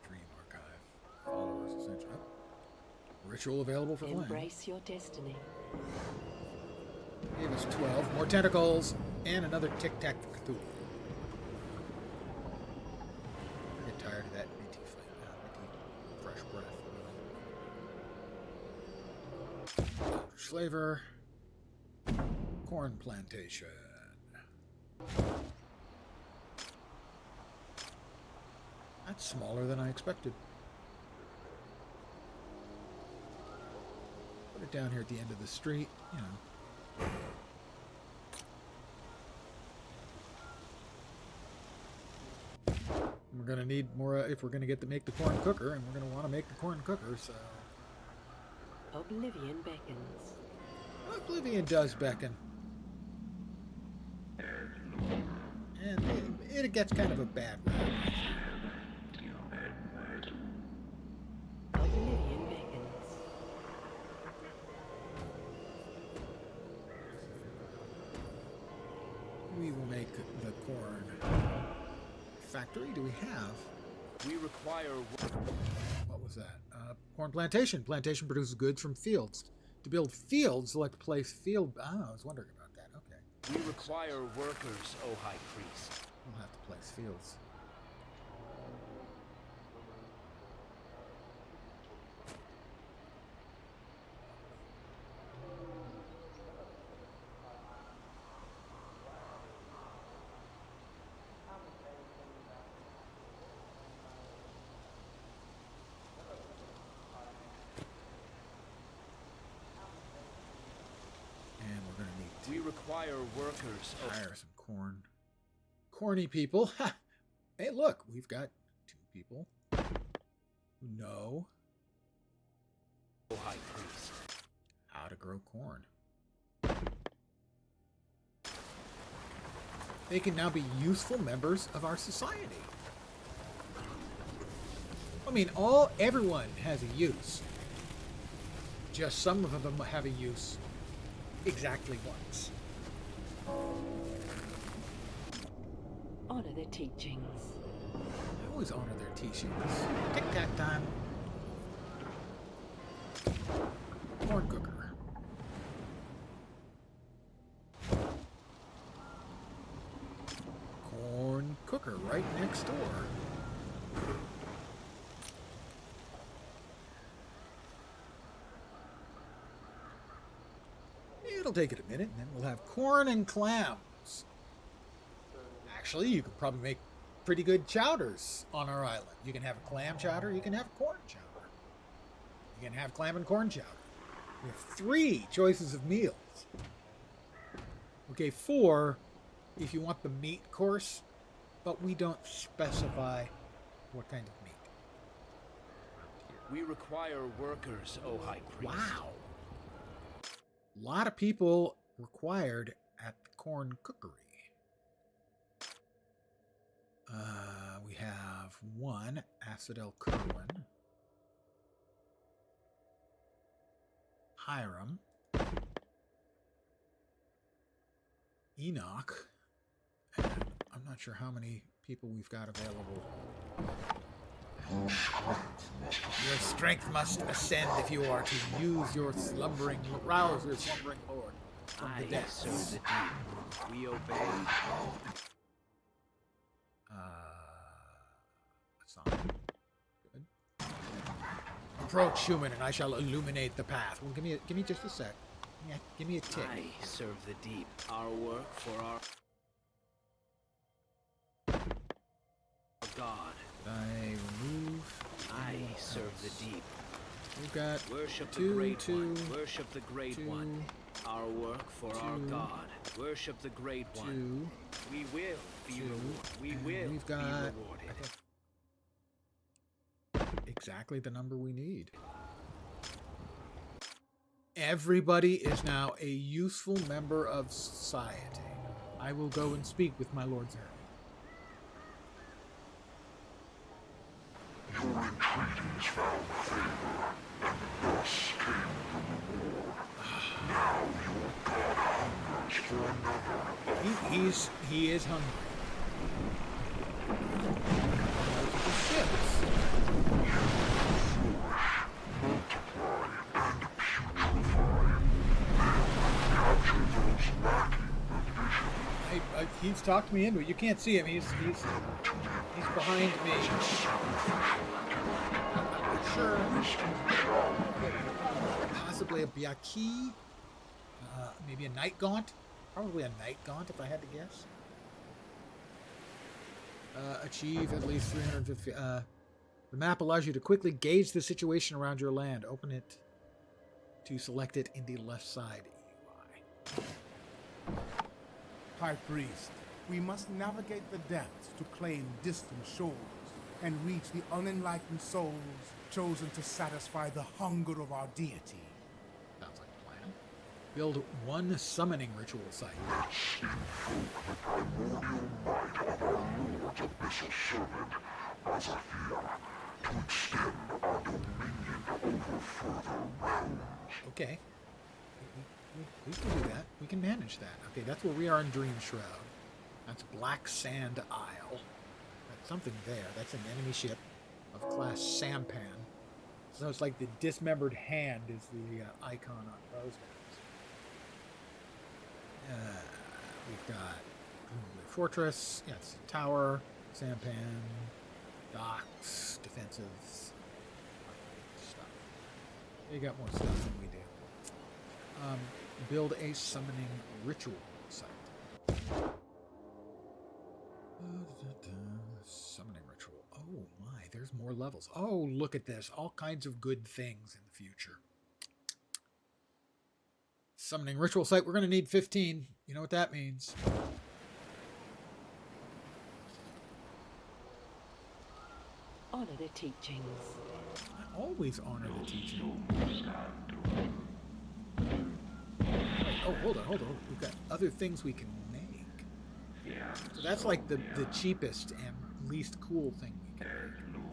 Dream archive. Followers essential. Ritual available for playing. Embrace your destiny. Gave us 12 more tentacles and another tic-tac for Cthulhu. I get tired of that minty fresh breath. Slaver. Corn plantation. That's smaller than I expected. Put it down here at the end of the street, We're gonna need more if we're gonna get to make the corn cooker, and we're gonna want to make the corn cooker. So Oblivion beckons. Oblivion does beckon, and it gets kind of a bad rap. Oblivion beckons. We will make the corn factory. Do we have? We require. What was that? Corn plantation. Plantation produces goods from fields. To build fields, select place field. I was wondering about that. Okay. We require workers, O High Priest. We'll have to place fields. And we're going to need to We require workers, O hire some corn. Corny people. Ha! Hey, look, we've got 2 people who know High Priest. how to grow corn. They can now be useful members of our society. I mean, everyone has a use. Just some of them have a use exactly once. Honor their teachings. I always honor their teachings. Tic-tac time. Corn cooker. Corn cooker right next door. It'll take it a minute, and then we'll have corn and clams. Actually, you could probably make pretty good chowders on our island. You can have a clam chowder, you can have a corn chowder. You can have clam and corn chowder. We have 3 choices of meals. Okay, 4 if you want the meat course, but we don't specify what kind of meat. We require workers, O High Priest. Wow. A lot of people required at the corn cookery. We have 1 Acidel Kerwin, Hiram, Enoch, and I'm not sure how many people we've got available. Your strength must ascend if you are to rouse your slumbering lord from the I depths. serve the deep. We obey. That's not good. Approach, human, and I shall illuminate the path. Well, give me just a sec. Yeah, give me a tick. I serve the deep. Our work for our God. Did I remove? I serve the deep. We've got Worship the 2, Great 2, One. Worship the Great 2, One. Our work for our 2, God. Worship the Great One. 2, We will be 2, rewarded. We and will we've be got, rewarded. I think, exactly the number we need. Everybody is now a useful member of society. I will go and speak with my lord's army. Your entreaties found favor, and thus came the reward. Now your god hungers for another. He is hungry. Multiple ships. Multiply and putrefy. Capture those lacking the vision. He's talked me into it. You can't see him. He's behind me. I'm not sure. Possibly a Byaki. Maybe a night gaunt. Probably a night gaunt if I had to guess. Achieve at least 350. The map allows you to quickly gauge the situation around your land. Open it to select it in the left side UI. High Priest, we must navigate the depths to claim distant shores. and reach the unenlightened souls chosen to satisfy the hunger of our deity. Sounds like a plan. Build one summoning ritual site. Let's invoke the primordial might of our Lord's abyssal servant, Azathiel, to extend our dominion over further realms. Okay. We can do that. We can manage that. Okay, that's where we are in Dream Shroud. That's Black Sand Isle. That's something there. That's an enemy ship of class Sampan. So it's like the dismembered hand is the icon on those maps. We've got Fortress. Yeah, it's a tower. Sampan. Docks. Defensives. Stuff. They got more stuff than we do. Build a summoning ritual site. Summoning ritual. Oh my, there's more levels. Oh, look at this. All kinds of good things in the future. Summoning ritual site. We're going to need 15. You know what that means. Honor the teachings. I always honor the teaching. Wait, oh, hold on. We've got other things we can make. So that's like the cheapest and least cool thing we can make.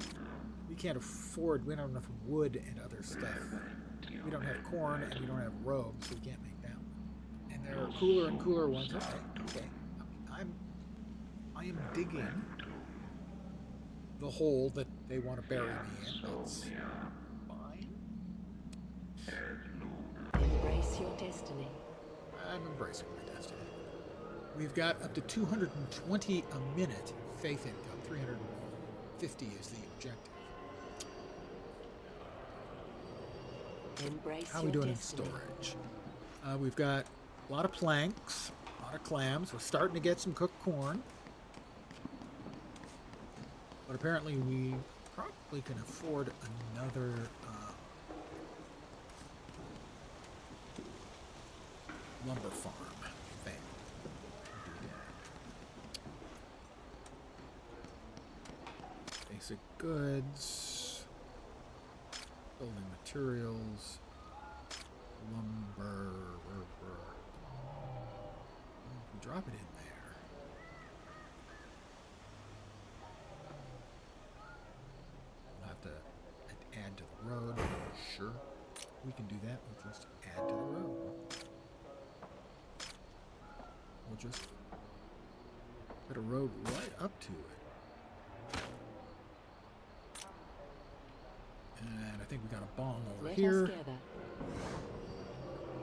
We can't afford, we don't have enough wood and other stuff. We don't have corn and we don't have robes, so we can't make that one. And there are cooler and cooler ones. Okay. I am digging the hole that they want to bury me in. That's fine. Embrace your destiny. I'm embracing my destiny. We've got up to 220 a minute faith income. 350 is the objective. Embrace How are we doing in storage? We've got a lot of planks, a lot of clams. We're starting to get some cooked corn. But apparently we probably can afford another lumber farm thing. Basic goods, building materials, lumber. We drop it in there. We'll have to add to the road. Sure, we can do that. We'll just add to the road. We'll just put a road right up to it. And I think we got a bong over Let here. us gather.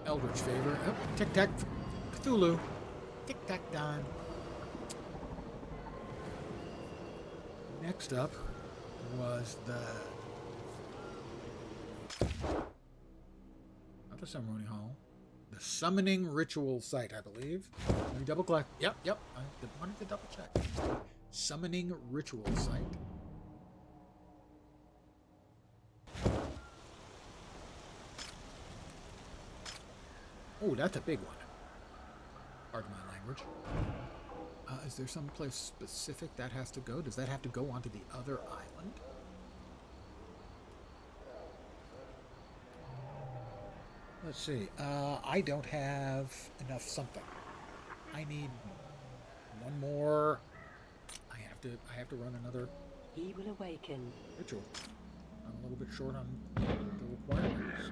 Eldritch favor. Oh, tic tac. Cthulhu. Tic tac done. Next up was not the ceremony hall. The summoning ritual site, I believe. Let me double click. Yep. I wanted to double check. Summoning ritual site. Oh, that's a big one. Pardon my language. Is there some place specific that has to go? Does that have to go onto the other island? Let's see. I don't have enough something. I need one more. I have to run another He will awaken. ritual. I'm a little bit short on the requirements.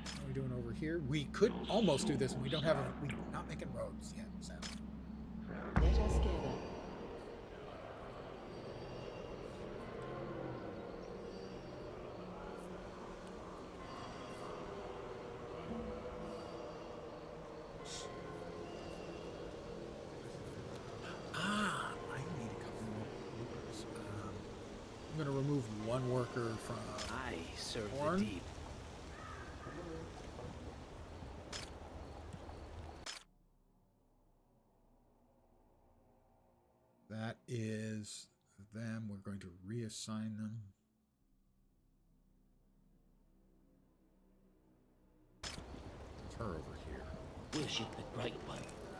What are we doing over here? We could almost do this, and we're not making roads yet, Sam. Let us gather. I need a couple more workers. I'm going to remove one worker from I serve corn. the deep. That is them. We're going to reassign them. It's her over here. Worship the Great One.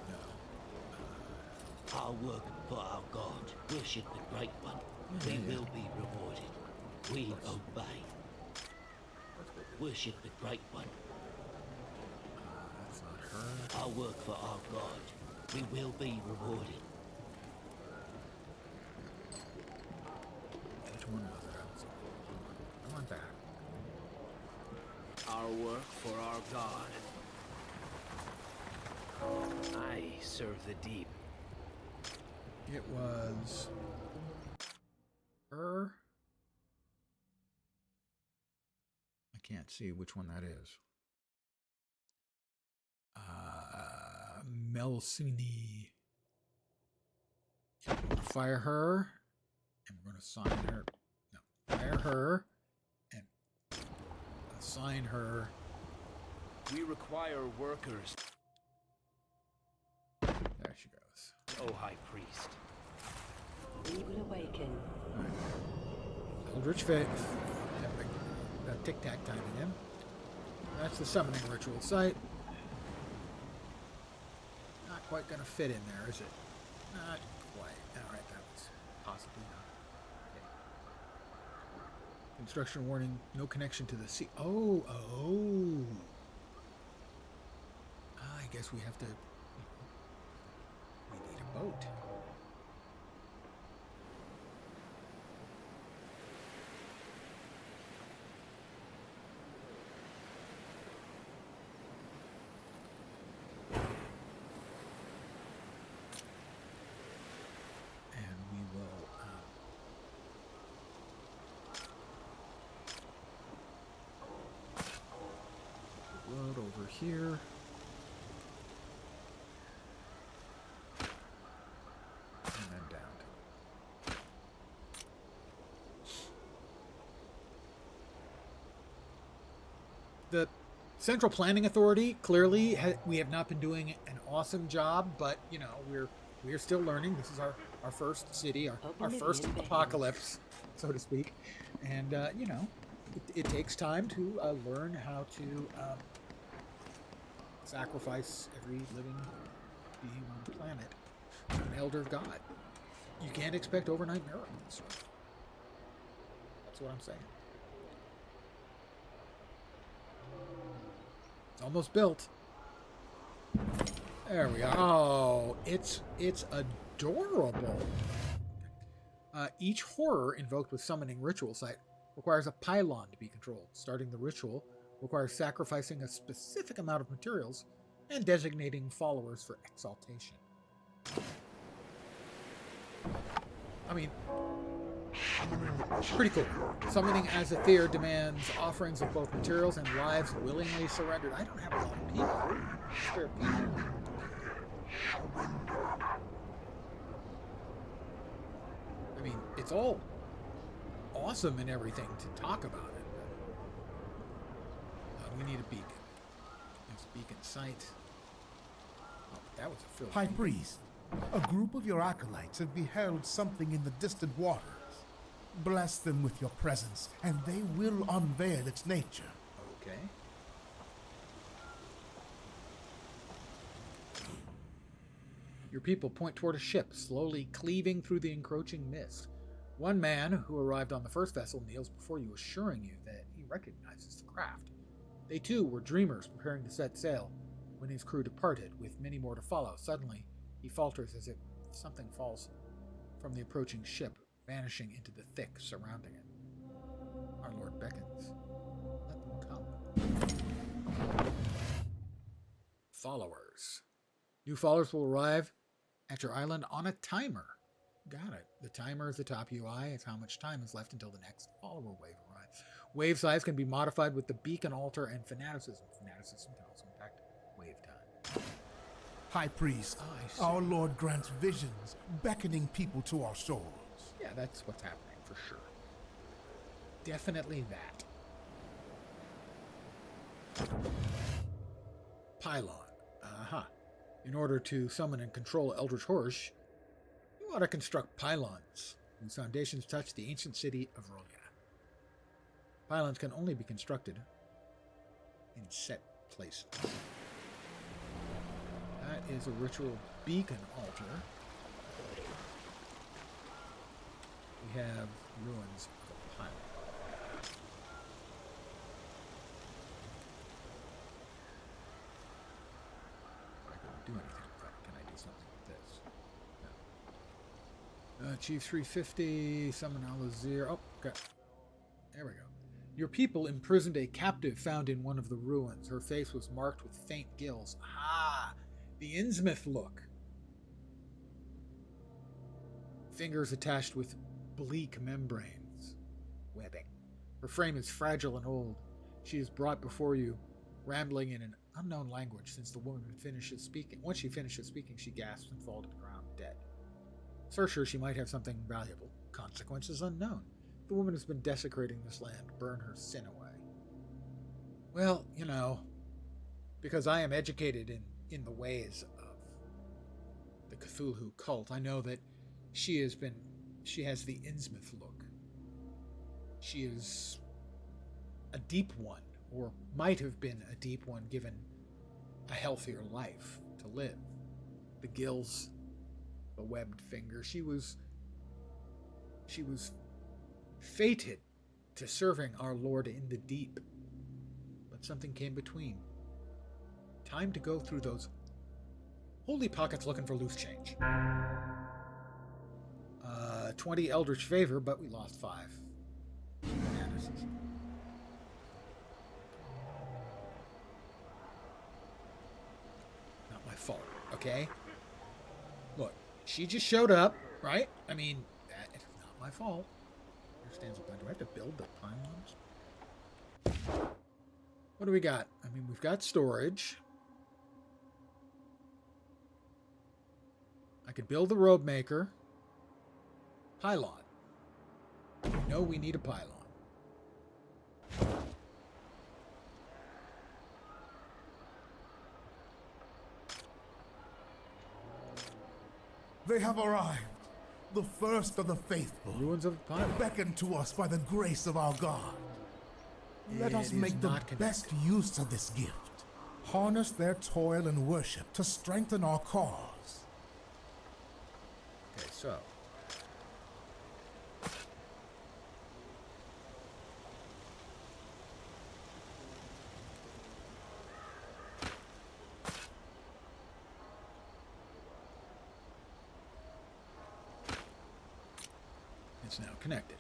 No. Our work for our God. Worship the Great One. We will be rewarded. We obey. Worship the Great One. That's not her. Our work for our God. We will be rewarded. Which one was it? I want that. Our work for our God. I serve the deep. It was her. I can't see which one that is. Melcini. Fire her, and we're going to sign her. No, fire her, and assign her. We require workers. There she goes. O High Priest. We will awaken. Eldritch Fit. Tic-tac timing him. That's the summoning ritual site. Not quite going to fit in there, is it? Not quite. All right, that was possibly not. Okay. Construction warning, no connection to the sea. Oh. I guess we have to... We need a boat. And we will road over here. And then down to the Central Planning Authority. Clearly, we have not been doing an awesome job, but you know we're still learning. This is our first city, our first apocalypse, so to speak, and you know it takes time to learn how to sacrifice every living being on the planet to an elder god. You can't expect overnight miracles. That's what I'm saying. It's almost built. There we are. Oh, it's adorable. Each horror invoked with summoning ritual site requires a pylon to be controlled. Starting the ritual requires sacrificing a specific amount of materials and designating followers for exaltation. I mean, pretty cool. Summoning as a fear demands offerings of both materials and lives willingly surrendered. I don't have a lot of people. Spare people. I mean, it's all awesome and everything to talk about it. We need a beacon. It's beacon site. Oh, that was a filthy. High Priest, a group of your acolytes have beheld something in the distant waters. Bless them with your presence, and they will unveil its nature. Okay. Your people point toward a ship slowly cleaving through the encroaching mist. One man who arrived on the first vessel kneels before you, assuring you that he recognizes the craft. They too were dreamers preparing to set sail when his crew departed, with many more to follow. Suddenly, he falters as if something falls from the approaching ship, vanishing into the thick surrounding it. Our Lord beckons. Let them come. Followers. New followers will arrive at your island on a timer. Got it. The timer is the top UI. It's how much time is left until the next follower wave arrives. Wave size can be modified with the beacon altar and fanaticism. Fanaticism can also impact wave time. High Priest, our Lord grants visions, beckoning people to our shores. Yeah, that's what's happening for sure. Definitely that. Pylon. In order to summon and control Eldritch Horrors, you ought to construct pylons whose foundations touch the ancient city of Rolia. Pylons can only be constructed in set places. That is a ritual beacon altar. We have ruins of a pilot. I can't do anything with that. Can I do something with this? No. Chief 350, summon Alazir. Oh, okay. There we go. Your people imprisoned a captive found in one of the ruins. Her face was marked with faint gills. Ah, the Innsmouth look. Fingers attached with bleak membranes. Webbing. Her frame is fragile and old. She is brought before you, rambling in an unknown language since the woman finishes speaking. Once she finishes speaking, she gasps and falls to the ground, dead. Search her, she might have something valuable. Consequences unknown. The woman has been desecrating this land. Burn her sin away. Well, you know, because I am educated in the ways of the Cthulhu cult, I know that she has the Innsmouth look. She is a deep one, or might have been a deep one given a healthier life to live. The gills, the webbed finger, she was fated to serving our Lord in the deep. But something came between. Time to go through those holy pockets looking for loose change. 20 Eldritch Favor, but we lost 5. Bananas. Not my fault, okay? Look, she just showed up, right? I mean, it's not my fault. Understands the plan. Do I have to build the pylons? What do we got? I mean, we've got storage. I could build the robe maker. Pylon. We know we need a pylon. They have arrived. The first of the faithful. Ruins of the pylon. Beckoned to us by the grace of our God. Let us It make is the not best use of this gift. Harness their toil and worship to strengthen our cause. Okay, so. It's now connected.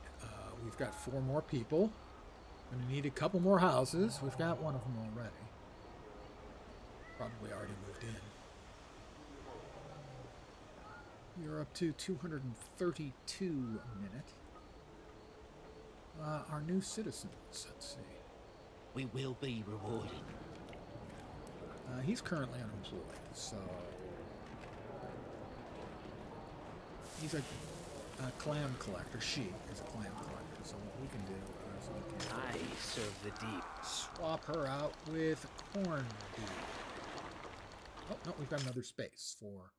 We've got 4 more people. Going to need a couple more houses. We've got one of them already. Probably already moved in. You're up to 232 a minute. Our new citizens, let's see. We will be rewarded. He's currently unemployed, so... He's a clam collector. She is a clam collector, so what we can do is we can... I serve the deep. swap her out with corn beef. Oh, no, we've got another space for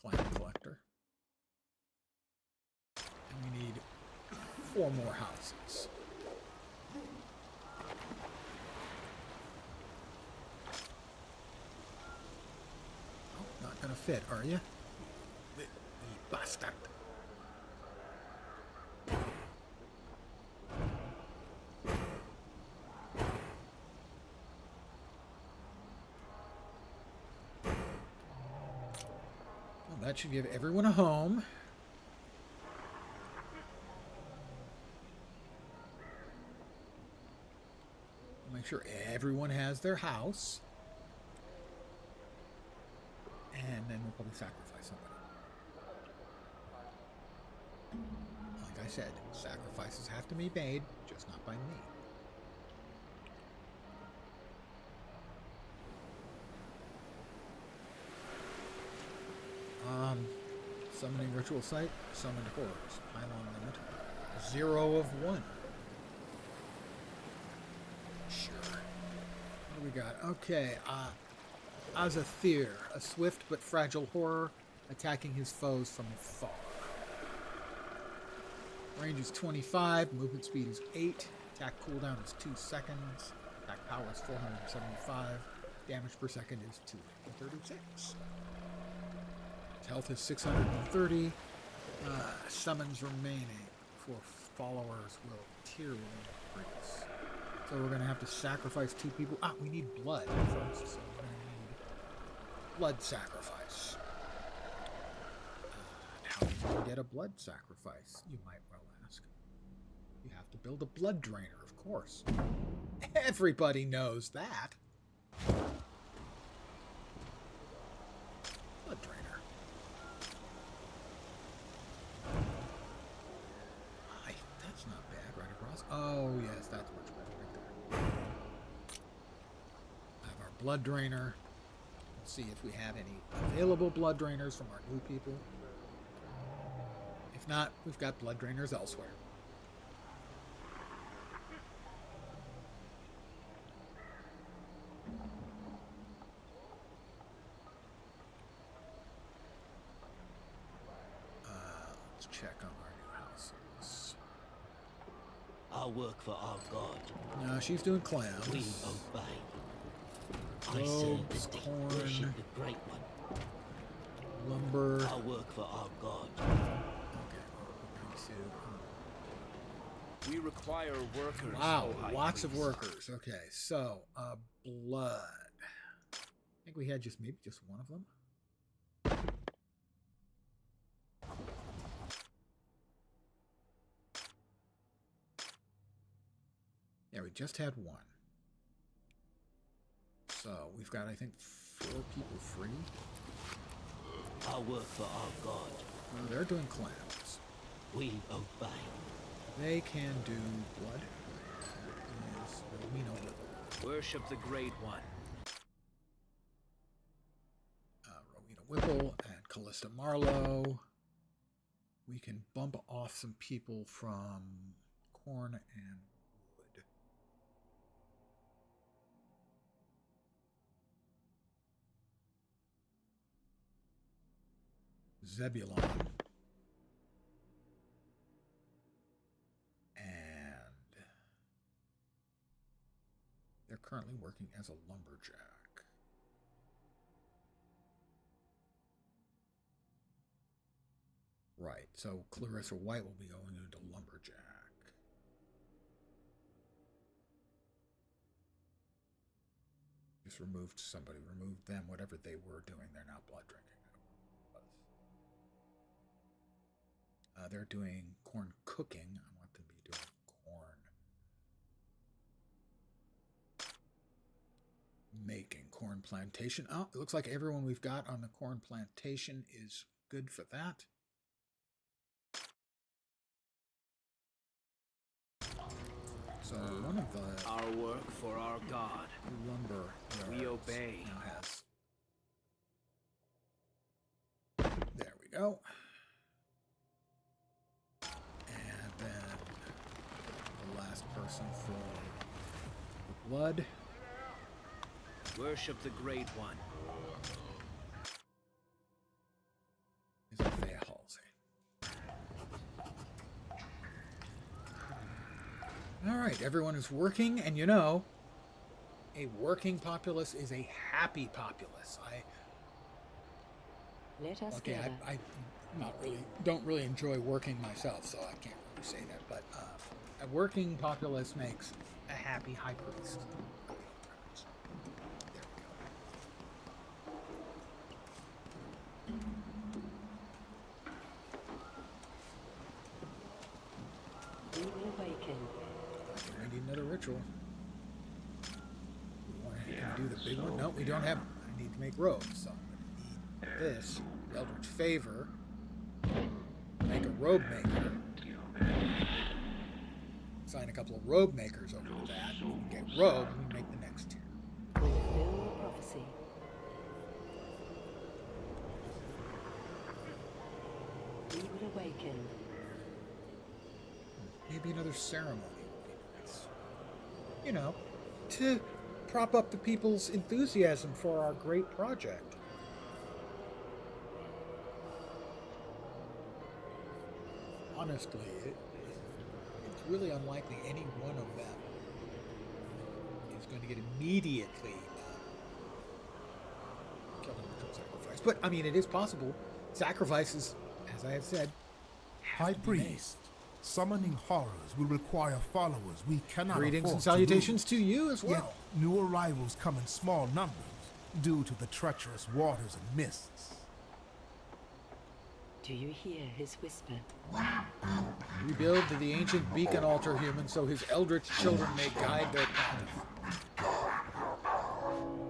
clam collector. And we need 4 more houses. Oh, not gonna fit, are you? You bastard. Well, that should give everyone a home. Make sure everyone has their house. And then we'll probably sacrifice somebody. Like I said, sacrifices have to be made, just not by me. Summoning ritual site, summoned horrors, pylon limit, 0 of 1. Sure. What do we got? Okay, Azathir, a swift but fragile horror, attacking his foes from afar. Range is 25, movement speed is 8, attack cooldown is 2 seconds, attack power is 475, damage per second is 236. His health is 630, summons remaining for followers will materially increase. So we're going to have to sacrifice 2 people. Ah, we need blood first, so we're going to need blood sacrifice. How do you get a blood sacrifice, you might well ask? You have to build a blood drainer, of course. Everybody knows that. Blood drainer. That's not bad, right across. Oh, yes, that's much better right there. Have our blood drainer. Let's see if we have any available blood drainers from our new people. If not, we've got blood drainers elsewhere. Let's check on our new houses. I'll work for our god. No, she's doing clams. We obey. I serve Robes, the deep, corn. worship the great one. Lumber. I'll work for our god. Okay. We require workers. Wow, O High lots of Priest. workers. Okay, so blood. I think we had maybe just one of them. Yeah, we just had one. So we've got, I think, 4 people free. I'll work for our god. Oh, they're doing clams. We obey. They can do blood. Yes, we know that. Worship the Great One. Rowena Whipple and Callista Marlowe. We can bump off some people from corn and wood. Zebulon. And they're currently working as a lumberjack. Right, so Clarissa White will be going into lumberjack. Just removed somebody, removed them, whatever they were doing, they're now blood drinking. They're doing corn cooking. I want them to be doing corn making, corn plantation. Oh, it looks like everyone we've got on the corn plantation is good for that. So one of the Our work for our God. lumber We yards obey. now has. There we go. And then the last person for the blood. Worship the Great One. Is Althea Halsey. All right, everyone is working, and you know, a working populace is a happy populace. Let us Okay, gather. I don't really enjoy working myself, so I can't really say that. But a working populace makes a happy high priest. There we go. We will awaken. I think we need another ritual. We want to do the big one. No, we don't have. I need to make robes, so I'm going to need this. Eldritch Favor. Make a robe maker. Assign a couple of robe makers over to that. We can get robe and we can make the next tier. Fulfill the prophecy. We will awaken. Maybe another ceremony would be nice. You know, to prop up the people's enthusiasm for our great project. Honestly, it's really unlikely any one of them is going to get immediately killed in ritual sacrifice. But, I mean, it is possible. Sacrifices, as I have said, High Priest, summoning horrors will require followers we cannot Greetings afford and salutations to to you as lose. Yet well. new arrivals come in small numbers due to the treacherous waters and mists. Do you hear his whisper? Rebuild to the ancient beacon altar human so his eldritch children may guide their path.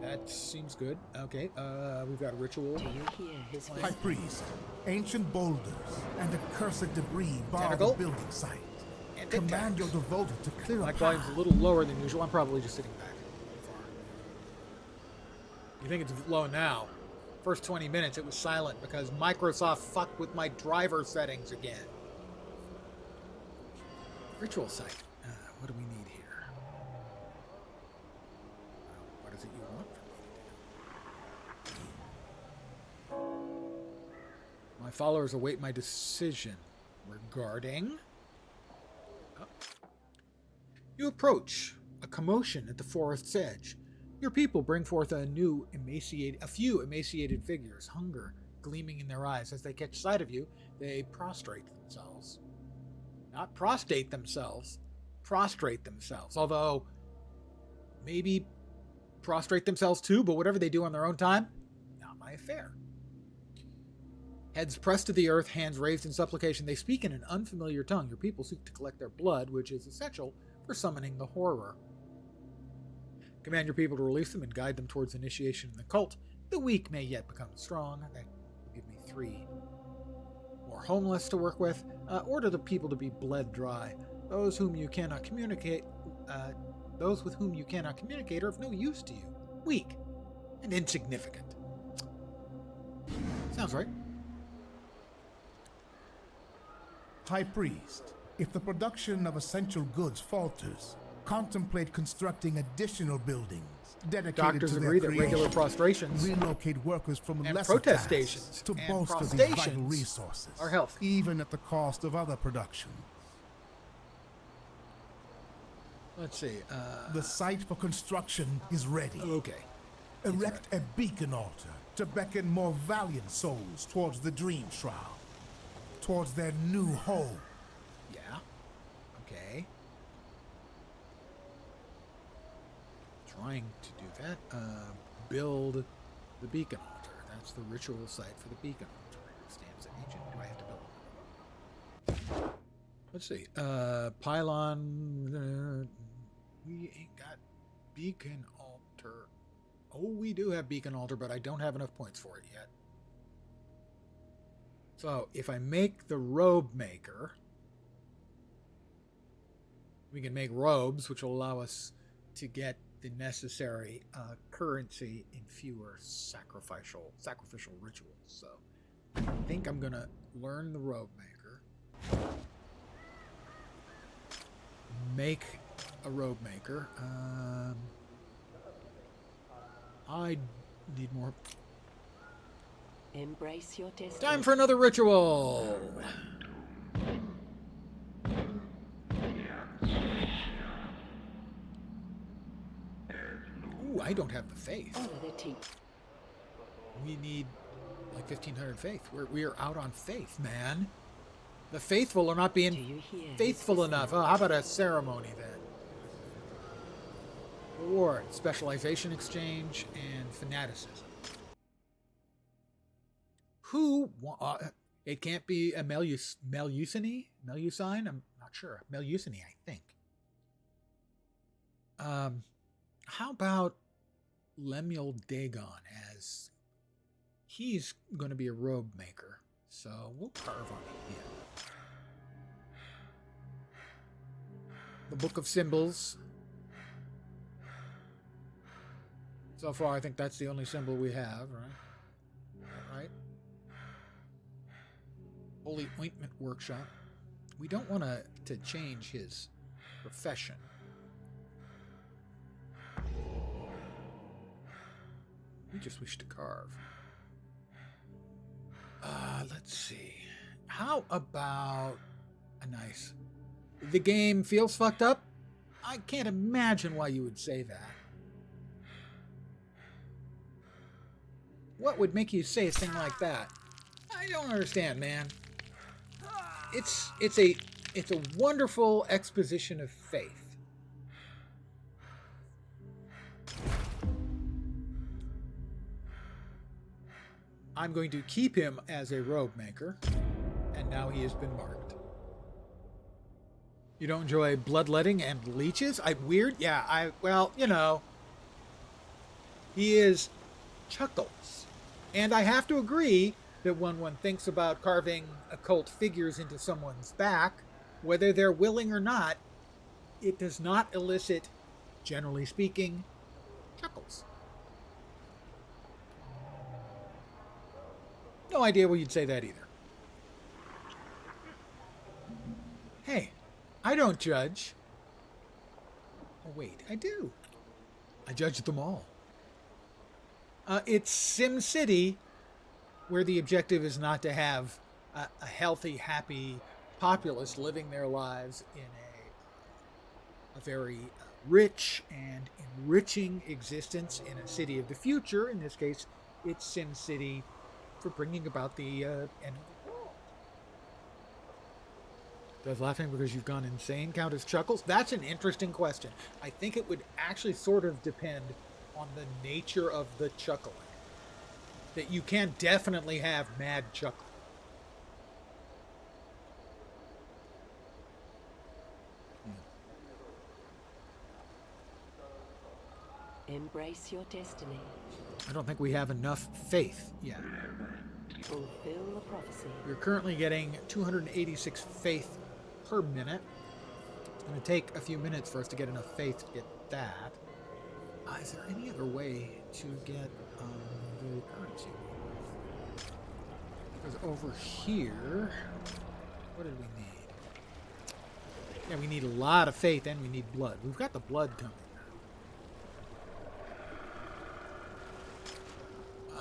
That seems good. Okay, we've got a ritual. Do you hear his High whisper? Priest, ancient boulders and accursed debris bar the Tentacle. building site. And Command your attacks. devoted to clear a My path. volume's a little lower than usual. I'm probably just sitting back. You think it's low now? First 20 minutes it was silent because Microsoft fucked with my driver settings again. Ritual site. What do we need here? What is it you want from me? My followers await my decision regarding... Oh. You approach a commotion at the forest's edge. Your people bring forth a few emaciated figures, hunger gleaming in their eyes. As they catch sight of you, they prostrate themselves. Not prostate themselves, prostrate themselves. Although, maybe prostrate themselves too, but whatever they do on their own time, not my affair. Heads pressed to the earth, hands raised in supplication, they speak in an unfamiliar tongue. Your people seek to collect their blood, which is essential for summoning the horror. Command your people to release them and guide them towards initiation in the cult. The weak may yet become strong. That will give me 3 more homeless to work with. Order the people to be bled dry. Those whom you cannot communicate, those with whom you cannot communicate are of no use to you. Weak and insignificant. Sounds right. High Priest, if the production of essential goods falters, contemplate constructing additional buildings dedicated Doctors to their agree that regular creation. prostrations Relocate workers from and lesser protest tasks stations to and bolster these vital prostations resources, are healthy. even at the cost of other productions. Let's see. The site for construction is ready. Okay. Erect a beacon altar to beckon more valiant souls towards the Dream Shroud, towards their new home. Yeah. Okay. Trying to do that. Build the beacon altar. That's the ritual site for the beacon altar. It stands at ancient. Do I have to build it? Let's see. Pylon. We ain't got beacon altar. Oh, we do have beacon altar, but I don't have enough points for it yet. So if I make the robe maker, we can make robes, which will allow us to get the necessary currency in fewer sacrificial rituals. So I think I'm gonna learn the robe maker, make a robe maker. I need more. Embrace your destiny. Time for another ritual. Ooh, I don't have the faith. Follow the teeth. We need like 1,500 faith. We're out on faith, man. The faithful are not Do being you hear his faithful whisper? enough. Oh, how about a ceremony then? Reward, specialization exchange, and fanaticism. It can't be a Melusine? Melusine? I'm not sure. Melusine, I think. How about Lemuel Dagon, as he's going to be a robe maker, so we'll carve on him. The Book of Symbols. So far, I think that's the only symbol we have, right? Right? Holy Ointment Workshop. We don't want to change his profession. We just wish to carve. Let's see. How about a nice... The game feels fucked up? I can't imagine why you would say that. What would make you say a thing like that? I don't understand, man. it's a wonderful exposition of faith. I'm going to keep him as a robe maker, and now he has been marked. You don't enjoy bloodletting and leeches? Weird? Yeah, well, you know, he is Chuckles. And I have to agree that when one thinks about carving occult figures into someone's back, whether they're willing or not, it does not elicit, generally speaking, chuckles. No idea why you'd say that either. Hey, I don't judge. Oh, wait, I do. I judge them all. It's Sim City, where the objective is not to have a healthy, happy populace living their lives in a very rich and enriching existence in a city of the future. In this case, it's Sim City for bringing about the end of the world. Does laughing because you've gone insane count as chuckles? That's an interesting question. I think it would actually sort of depend on the nature of the chuckling. That you can definitely have mad chuckling. Embrace your destiny. I don't think we have enough faith yet. Fulfill the prophecy. We're currently getting 286 faith per minute. It's going to take a few minutes for us to get enough faith to get that. Is there any other way to get the currency? Because over here, what did we need? Yeah, we need a lot of faith and we need blood. We've got the blood coming.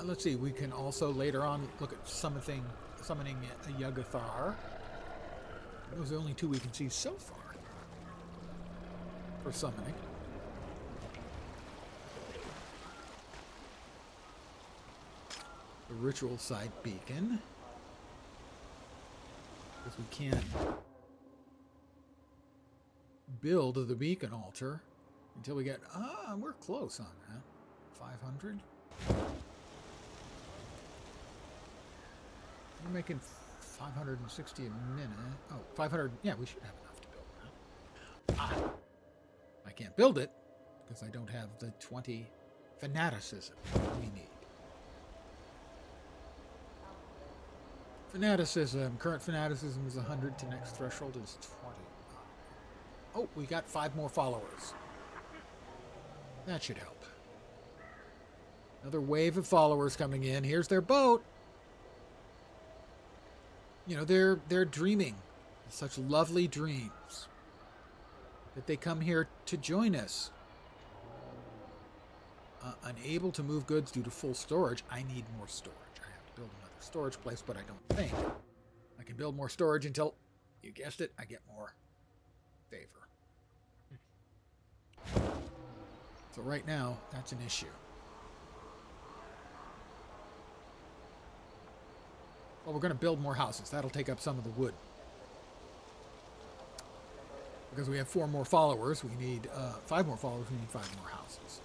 Let's see, we can also later on look at summoning a Yuggothar. Those are the only two we can see so far for summoning. The ritual site beacon. Because we can't build the beacon altar until we get... we're close on that. 500. We're making 560 a minute. Oh, 500. Yeah, we should have enough to build that. I can't build it because I don't have the 20 fanaticism we need. Fanaticism. Current fanaticism is 100 to next threshold is 20. Oh, we got 5 more followers. That should help. Another wave of followers coming in. Here's their boat. You know, they're dreaming such lovely dreams that they come here to join us. Unable to move goods due to full storage. I need more storage. I have to build another storage place, but I don't think I can build more storage until, you guessed it, I get more favor. So right now, that's an issue. Well, we're going to build more houses. That'll take up some of the wood. Because we have 4 more followers, we need 5 more followers, we need 5 more houses.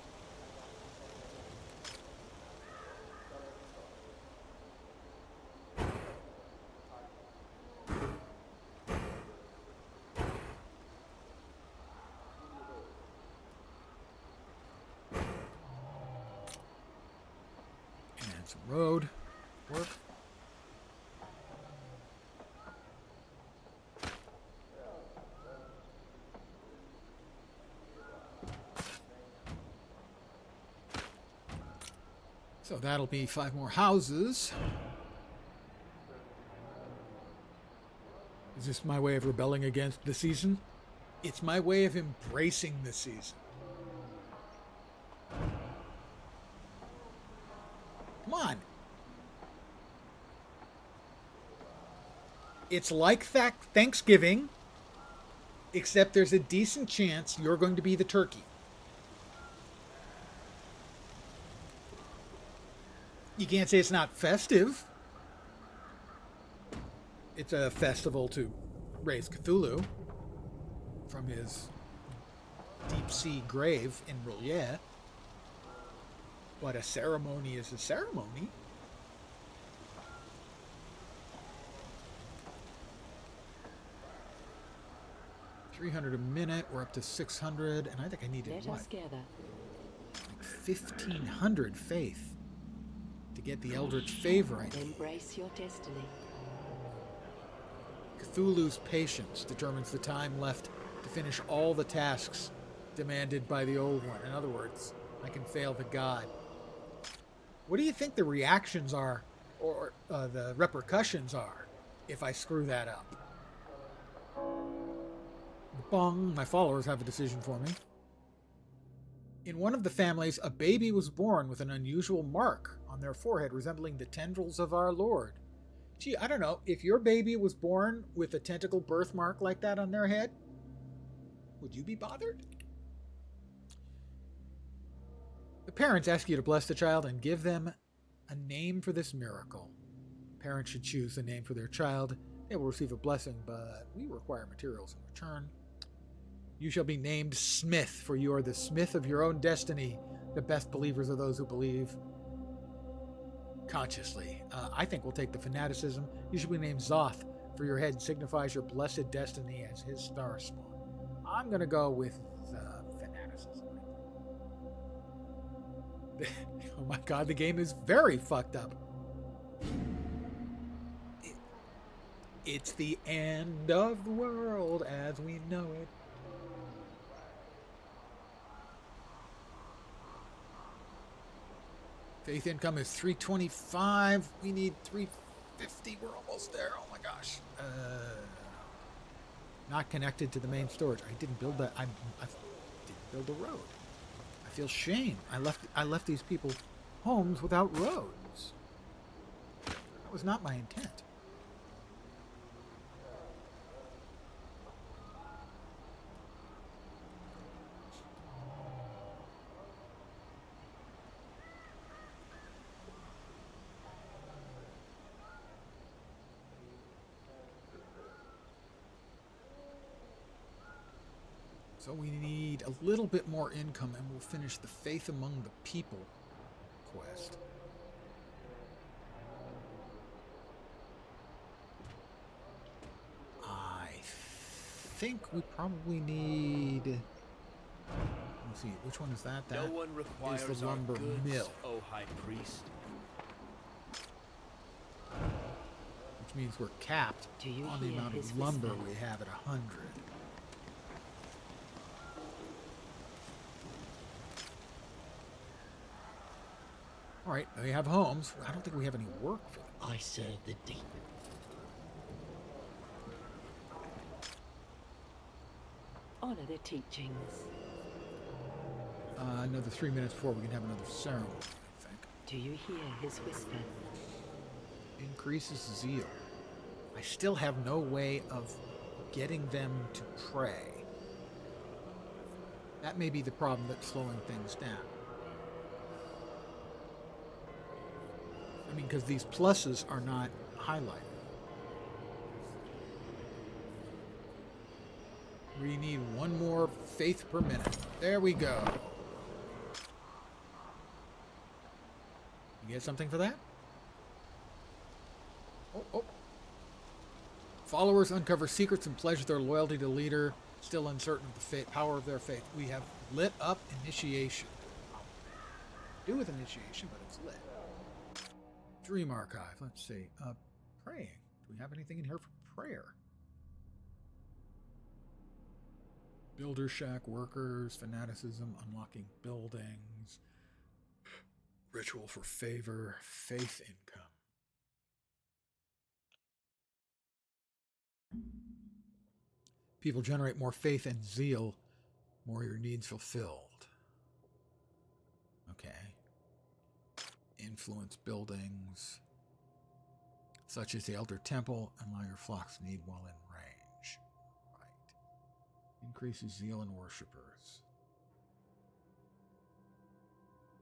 And some road work. So that'll be 5 more houses. Is this my way of rebelling against the season? It's my way of embracing the season. Come on. It's like Thanksgiving, except there's a decent chance you're going to be the turkey. You can't say it's not festive. It's a festival to raise Cthulhu from his deep sea grave in Roulier. But a ceremony is a ceremony. $300 a minute. We're up to 600, and I think I needed Let what? us gather. Like 1,500 faith to get the Eldritch favor I need. Embrace your destiny. Cthulhu's patience determines the time left to finish all the tasks demanded by the old one. In other words, I can fail the god. What do you think the reactions are, or the repercussions are, if I screw that up? Bong, my followers have a decision for me. In one of the families, a baby was born with an unusual mark on their forehead resembling the tendrils of our Lord. Gee, I don't know, if your baby was born with a tentacle birthmark like that on their head, would you be bothered? The parents ask you to bless the child and give them a name for this miracle. Parents should choose a name for their child. They will receive a blessing, but we require materials in return. You shall be named Smith, for you are the smith of your own destiny. The best believers are those who believe consciously. I think we'll take the fanaticism. You should be named Zoth, for your head signifies your blessed destiny as his star spawn. I'm going to go with fanaticism. Oh my god, the game is very fucked up. It's the end of the world as we know it. Faith income is 325. We need 350. We're almost there. Oh my gosh. Not connected to the main storage. I didn't build that. I didn't build a road. I feel shame. I left these people homes without roads. That was not my intent. So we need a little bit more income and we'll finish the Faith Among the People quest. I think we probably need... Let's see, which one is that? That No one requires is the our lumber goods, mill. O High Priest. Which means we're capped Do you on the hear amount his of lumber whisper? we have at 100. All right, we have homes. I don't think we have any work for them. I serve the deep. Honor the teachings. Another 3 minutes before we can have another ceremony, I think. Do you hear his whisper? Increases zeal. I still have no way of getting them to pray. That may be the problem that's slowing things down. I mean, because these pluses are not highlighted. We need one more faith per minute. There we go. You get something for that? Oh. Followers uncover secrets and pledge their loyalty to leader, still uncertain of the power of their faith. We have lit up initiation. Do with initiation, but it's lit. Dream archive. Let's see. Praying. Do we have anything in here for prayer? Builder shack, workers, fanaticism, unlocking buildings, ritual for favor, faith income. People generate more faith and zeal, more your needs fulfilled. Okay. Influence buildings, such as the Elder Temple, and allow your flocks to need while in range. Right. Increases zeal in worshippers.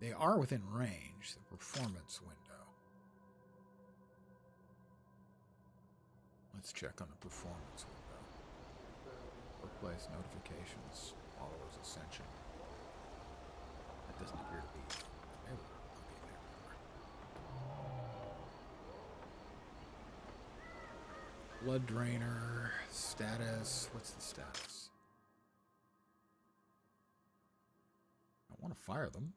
They are within range, the performance window. Let's check on the performance window. Workplace notifications. Followers ascension. That doesn't appear to be. Okay, there we are. Blood drainer. Status. What's the status? I want to fire them.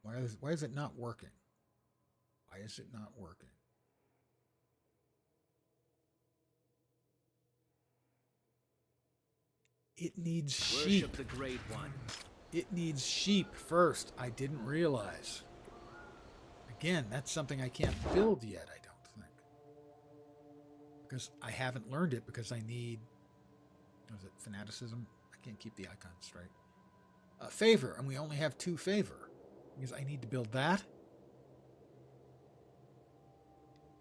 Why is it not working? Why is it not working? It needs sheep. Worship the Great One. It needs sheep first. I didn't realize. Again, that's something I can't build yet, I don't think. Because I haven't learned it because I need... Was it fanaticism? I can't keep the icon straight. Favor, and we only have 2 favor. Because I need to build that.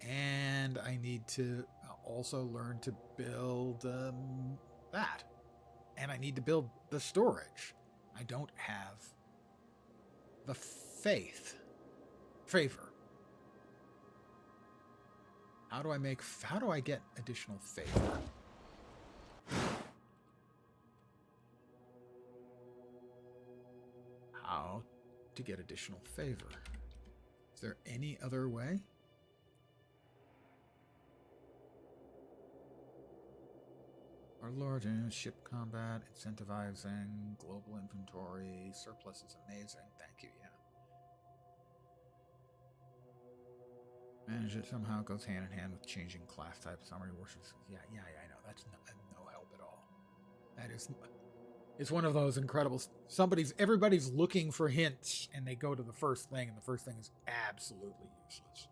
And I need to also learn to build that. And I need to build the storage. I don't have the favor. How do I get additional favor? How to get additional favor? Is there any other way? Our Lord, ship combat, incentivizing, global inventory, surplus is amazing. Thank you, yeah. Manage it somehow goes hand in hand with changing class type, summary worships. Yeah, I know. That's no help at all. That is, it's one of those incredible. Everybody's looking for hints, and they go to the first thing, and the first thing is absolutely useless.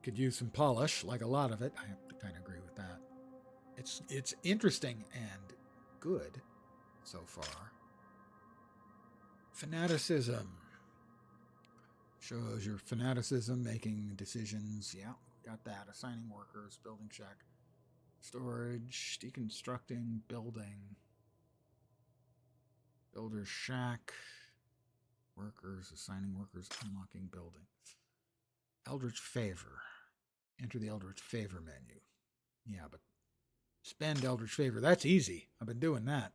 Could use some polish, like a lot of it. I have to kind of agree with that. It's interesting and good so far. Fanaticism. Shows your fanaticism, making decisions. Yeah, got that. Assigning workers, building check. Storage, deconstructing, building. Builder's shack. Workers, assigning workers, unlocking building. Eldritch Favor. Enter the Eldritch Favor menu. Yeah, but spend Eldritch Favor. That's easy. I've been doing that.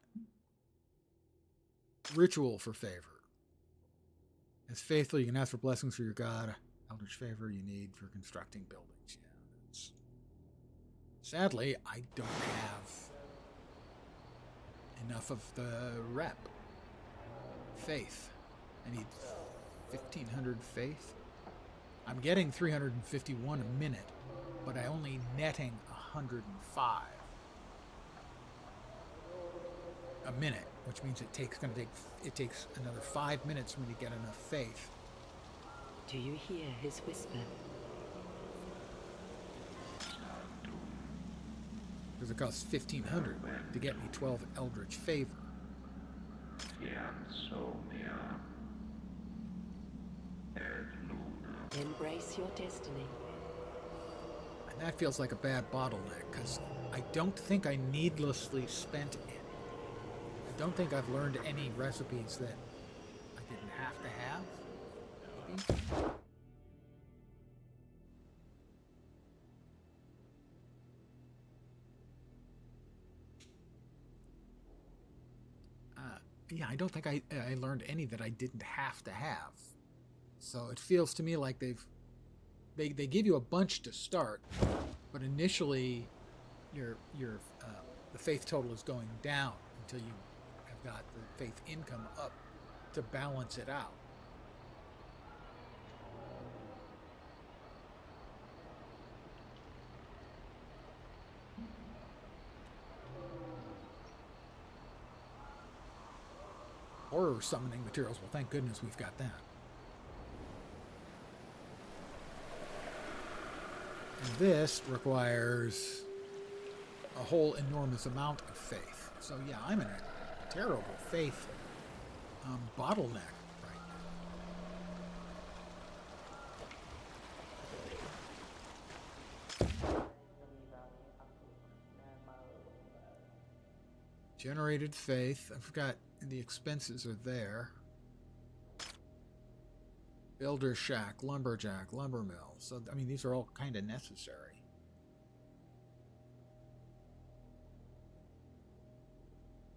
Ritual for Favor. As faithful, you can ask for blessings for your god. Eldritch Favor you need for constructing buildings. Yeah, sadly, I don't have enough of the rep. Faith. I need 1,500 faith. I'm getting 351 a minute, but I only netting 105 a minute, which means it takes another 5 minutes for me to get enough faith. Do you hear his whisper? Because it costs 1,500 to get me 12 Eldritch Favor. Embrace your destiny. And that feels like a bad bottleneck, because I don't think I needlessly spent any. I don't think I've learned any recipes that I didn't have to have. Maybe. Yeah, I don't think I learned any that I didn't have to have. So it feels to me like they give you a bunch to start, but initially your the faith total is going down until you have got the faith income up to balance it out. Horror summoning materials. Well, thank goodness we've got that. And this requires a whole enormous amount of faith. So yeah, I'm in a terrible faith bottleneck right now. Generated faith. I've got the expenses are there. Builder shack, lumberjack, lumber mill. So, I mean, these are all kind of necessary.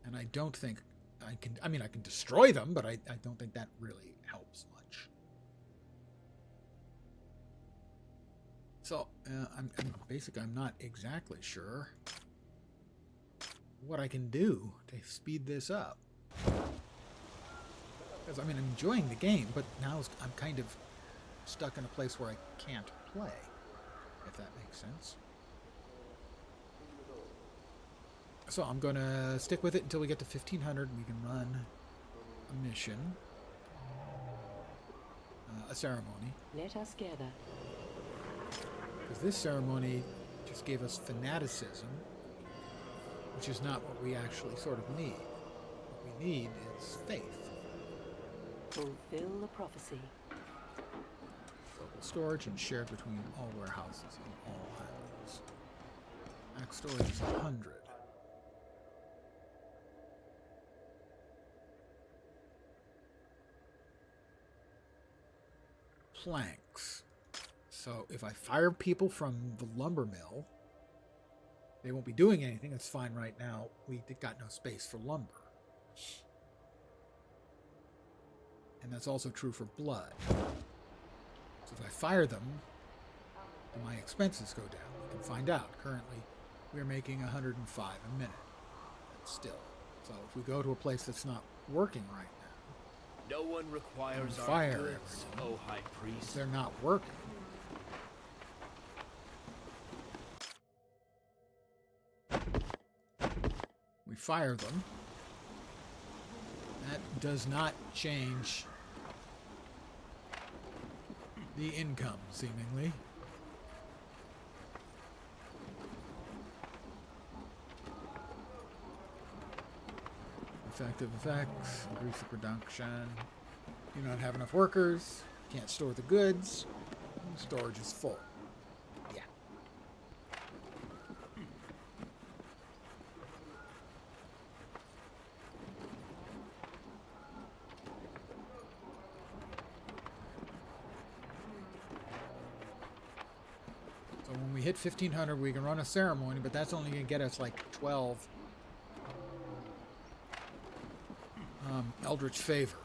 And I don't think I can, I mean, I can destroy them, but I don't think that really helps much. So, I'm not exactly sure what I can do to speed this up. Because, I mean, I'm enjoying the game, but now I'm kind of stuck in a place where I can't play, if that makes sense. So I'm going to stick with it until we get to 1500 and we can run a mission, a ceremony. Let us gather. Because this ceremony just gave us fanaticism, which is not what we actually sort of need. What we need is faith. Fulfill the prophecy. Local storage and shared between all warehouses and all islands. Max storage is 100. Planks. So if I fire people from the lumber mill, they won't be doing anything. That's fine right now. We got no space for lumber. And that's also true for blood. So if I fire them, then my expenses go down. We can find out. Currently, we're making 105 a minute. That's still. So if we go to a place that's not working right now, No one requires our fire goods, everyone. O High Priest. they're not working. We fire them. That does not change the income, seemingly. Effective effects, increase the production. Do not have enough workers, can't store the goods, storage is full. Yeah. So when we hit 1500, we can run a ceremony, but that's only going to get us like 12 Eldritch Favor,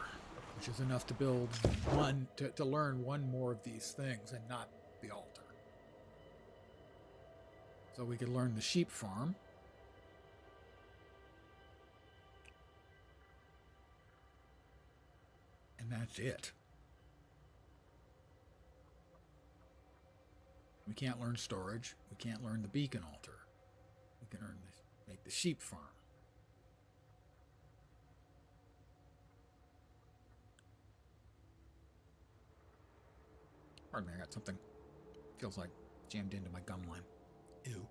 which is enough to build one, to learn one more of these things and not the altar. So we could learn the sheep farm. And that's it. We can't learn storage. We can't learn the beacon altar. We can make the sheep farm. Pardon me, I got something. Feels like jammed into my gum line. Ew.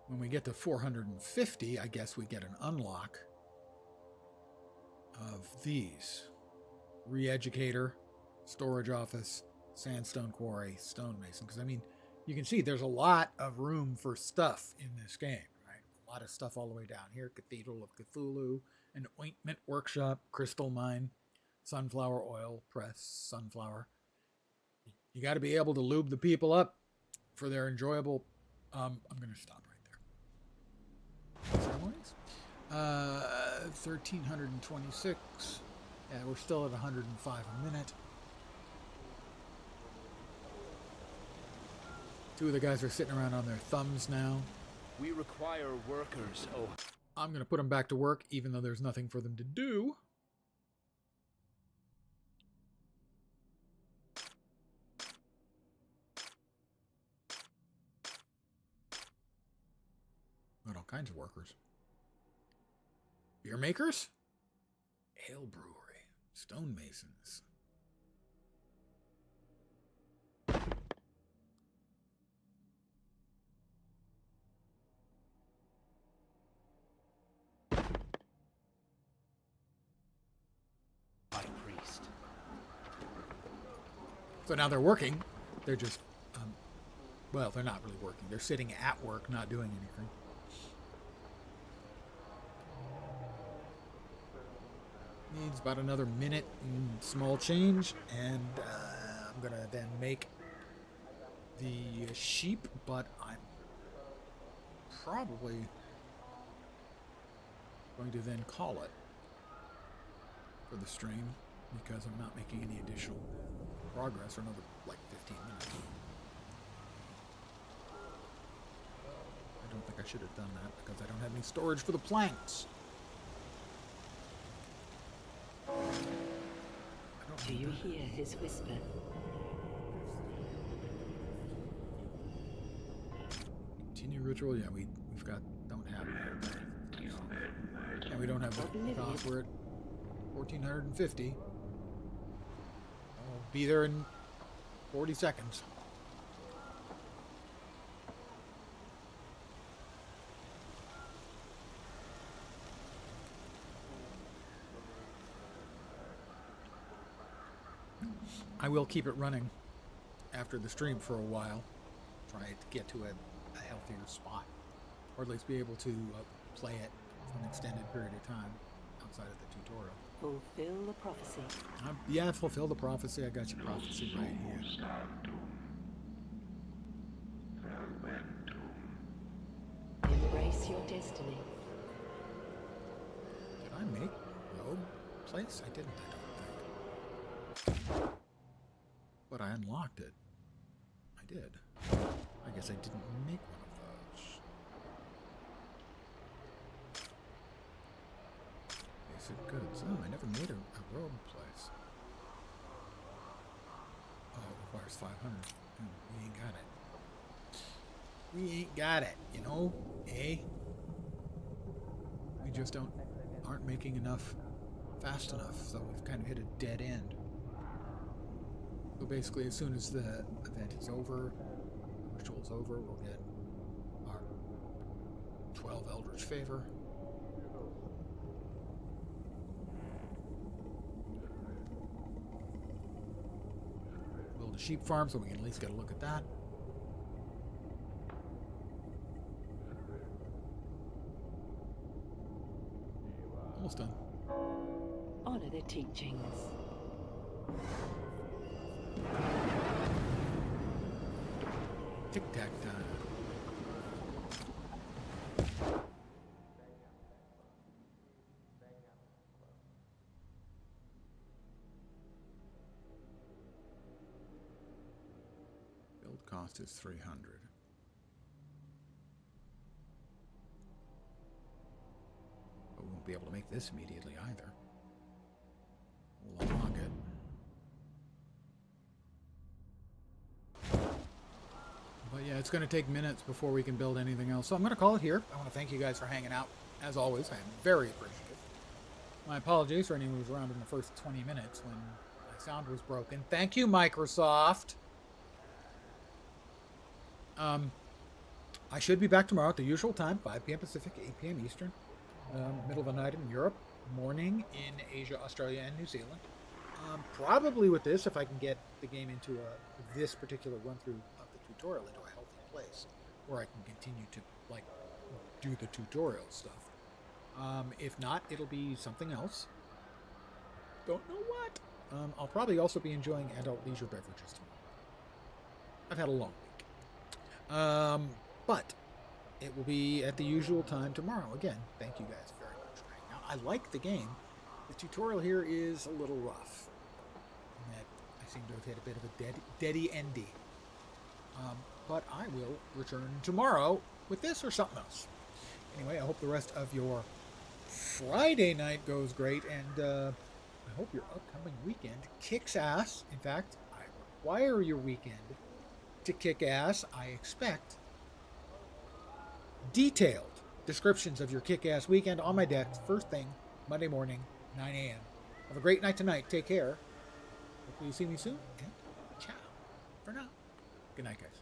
When we get to 450, I guess we get an unlock of these. Re-educator, storage office, sandstone quarry, stonemason. Because, I mean, you can see there's a lot of room for stuff in this game, right? A lot of stuff all the way down here. Cathedral of Cthulhu, an ointment workshop, crystal mine, sunflower oil press, sunflower. You got to be able to lube the people up for their enjoyable. I'm going to stop right there. Ceremonies? 1326. Yeah, we're still at 105 a minute. Two of the guys are sitting around on their thumbs now. We require workers, O. I'm going to put them back to work, even though there's nothing for them to do. Got all kinds of workers. Beer makers? Ale brewery. Stonemasons. High Priest. So now they're working. They're just, well, they're not really working. They're sitting at work, not doing anything. Needs about another minute and small change, and I'm gonna then make the sheep, but I'm probably going to then call it for the stream because I'm not making any additional progress for another like 15 minutes. I don't think I should have done that because I don't have any storage for the planks. Do you hear his whisper? Continue ritual? Yeah, we've got, don't have it. And we don't have the cost. We're at 1450. I'll be there in 40 seconds. I will keep it running after the stream for a while. Try to get to a healthier spot. Or at least be able to play it for an extended period of time outside of the tutorial. Fulfill the prophecy. Yeah, fulfill the prophecy. I got your prophecy right here. Embrace your destiny. Did I make rogue place? I didn't, I don't think. But I unlocked it. I did. I guess I didn't make one of those. Basic goods. Oh, I never made a rogue place. Oh, it requires 500. Oh, we ain't got it. We ain't got it, you know? Eh? We just aren't making enough fast enough, so we've kind of hit a dead end. So basically, as soon as the event is over, the ritual is over, we'll get our 12 Eldritch Favor. Build a sheep farm so we can at least get a look at that. Almost done. Honor the teachings. Tic-tac time. Build cost is 300. But we won't be able to make this immediately either. We'll unlock it. But yeah, it's going to take minutes before we can build anything else. So I'm going to call it here. I want to thank you guys for hanging out. As always, I am very appreciative. My apologies for anyone who was around in the first 20 minutes when my sound was broken. Thank you, Microsoft. I should be back tomorrow at the usual time, 5 p.m. Pacific, 8 p.m. Eastern. Middle of the night in Europe, morning in Asia, Australia, and New Zealand. Probably with this, if I can get the game into this particular run-through of the tutorial into a healthy place, where I can continue to do the tutorial stuff. If not, it'll be something else. Don't know what. I'll probably also be enjoying adult leisure beverages tomorrow. I've had a long week. But it will be at the usual time tomorrow. Again, thank you guys very much for hanging out. I like the game. The tutorial here is a little rough. In that I seem to have hit a bit of a deady endy. But I will return tomorrow with this or something else. Anyway, I hope the rest of your Friday night goes great, and I hope your upcoming weekend kicks ass. In fact, I require your weekend to kick ass. I expect detailed descriptions of your kick-ass weekend on my deck first thing Monday morning, 9 a.m. Have a great night tonight. Take care. Hopefully you see me soon. And ciao for now. Good night, guys.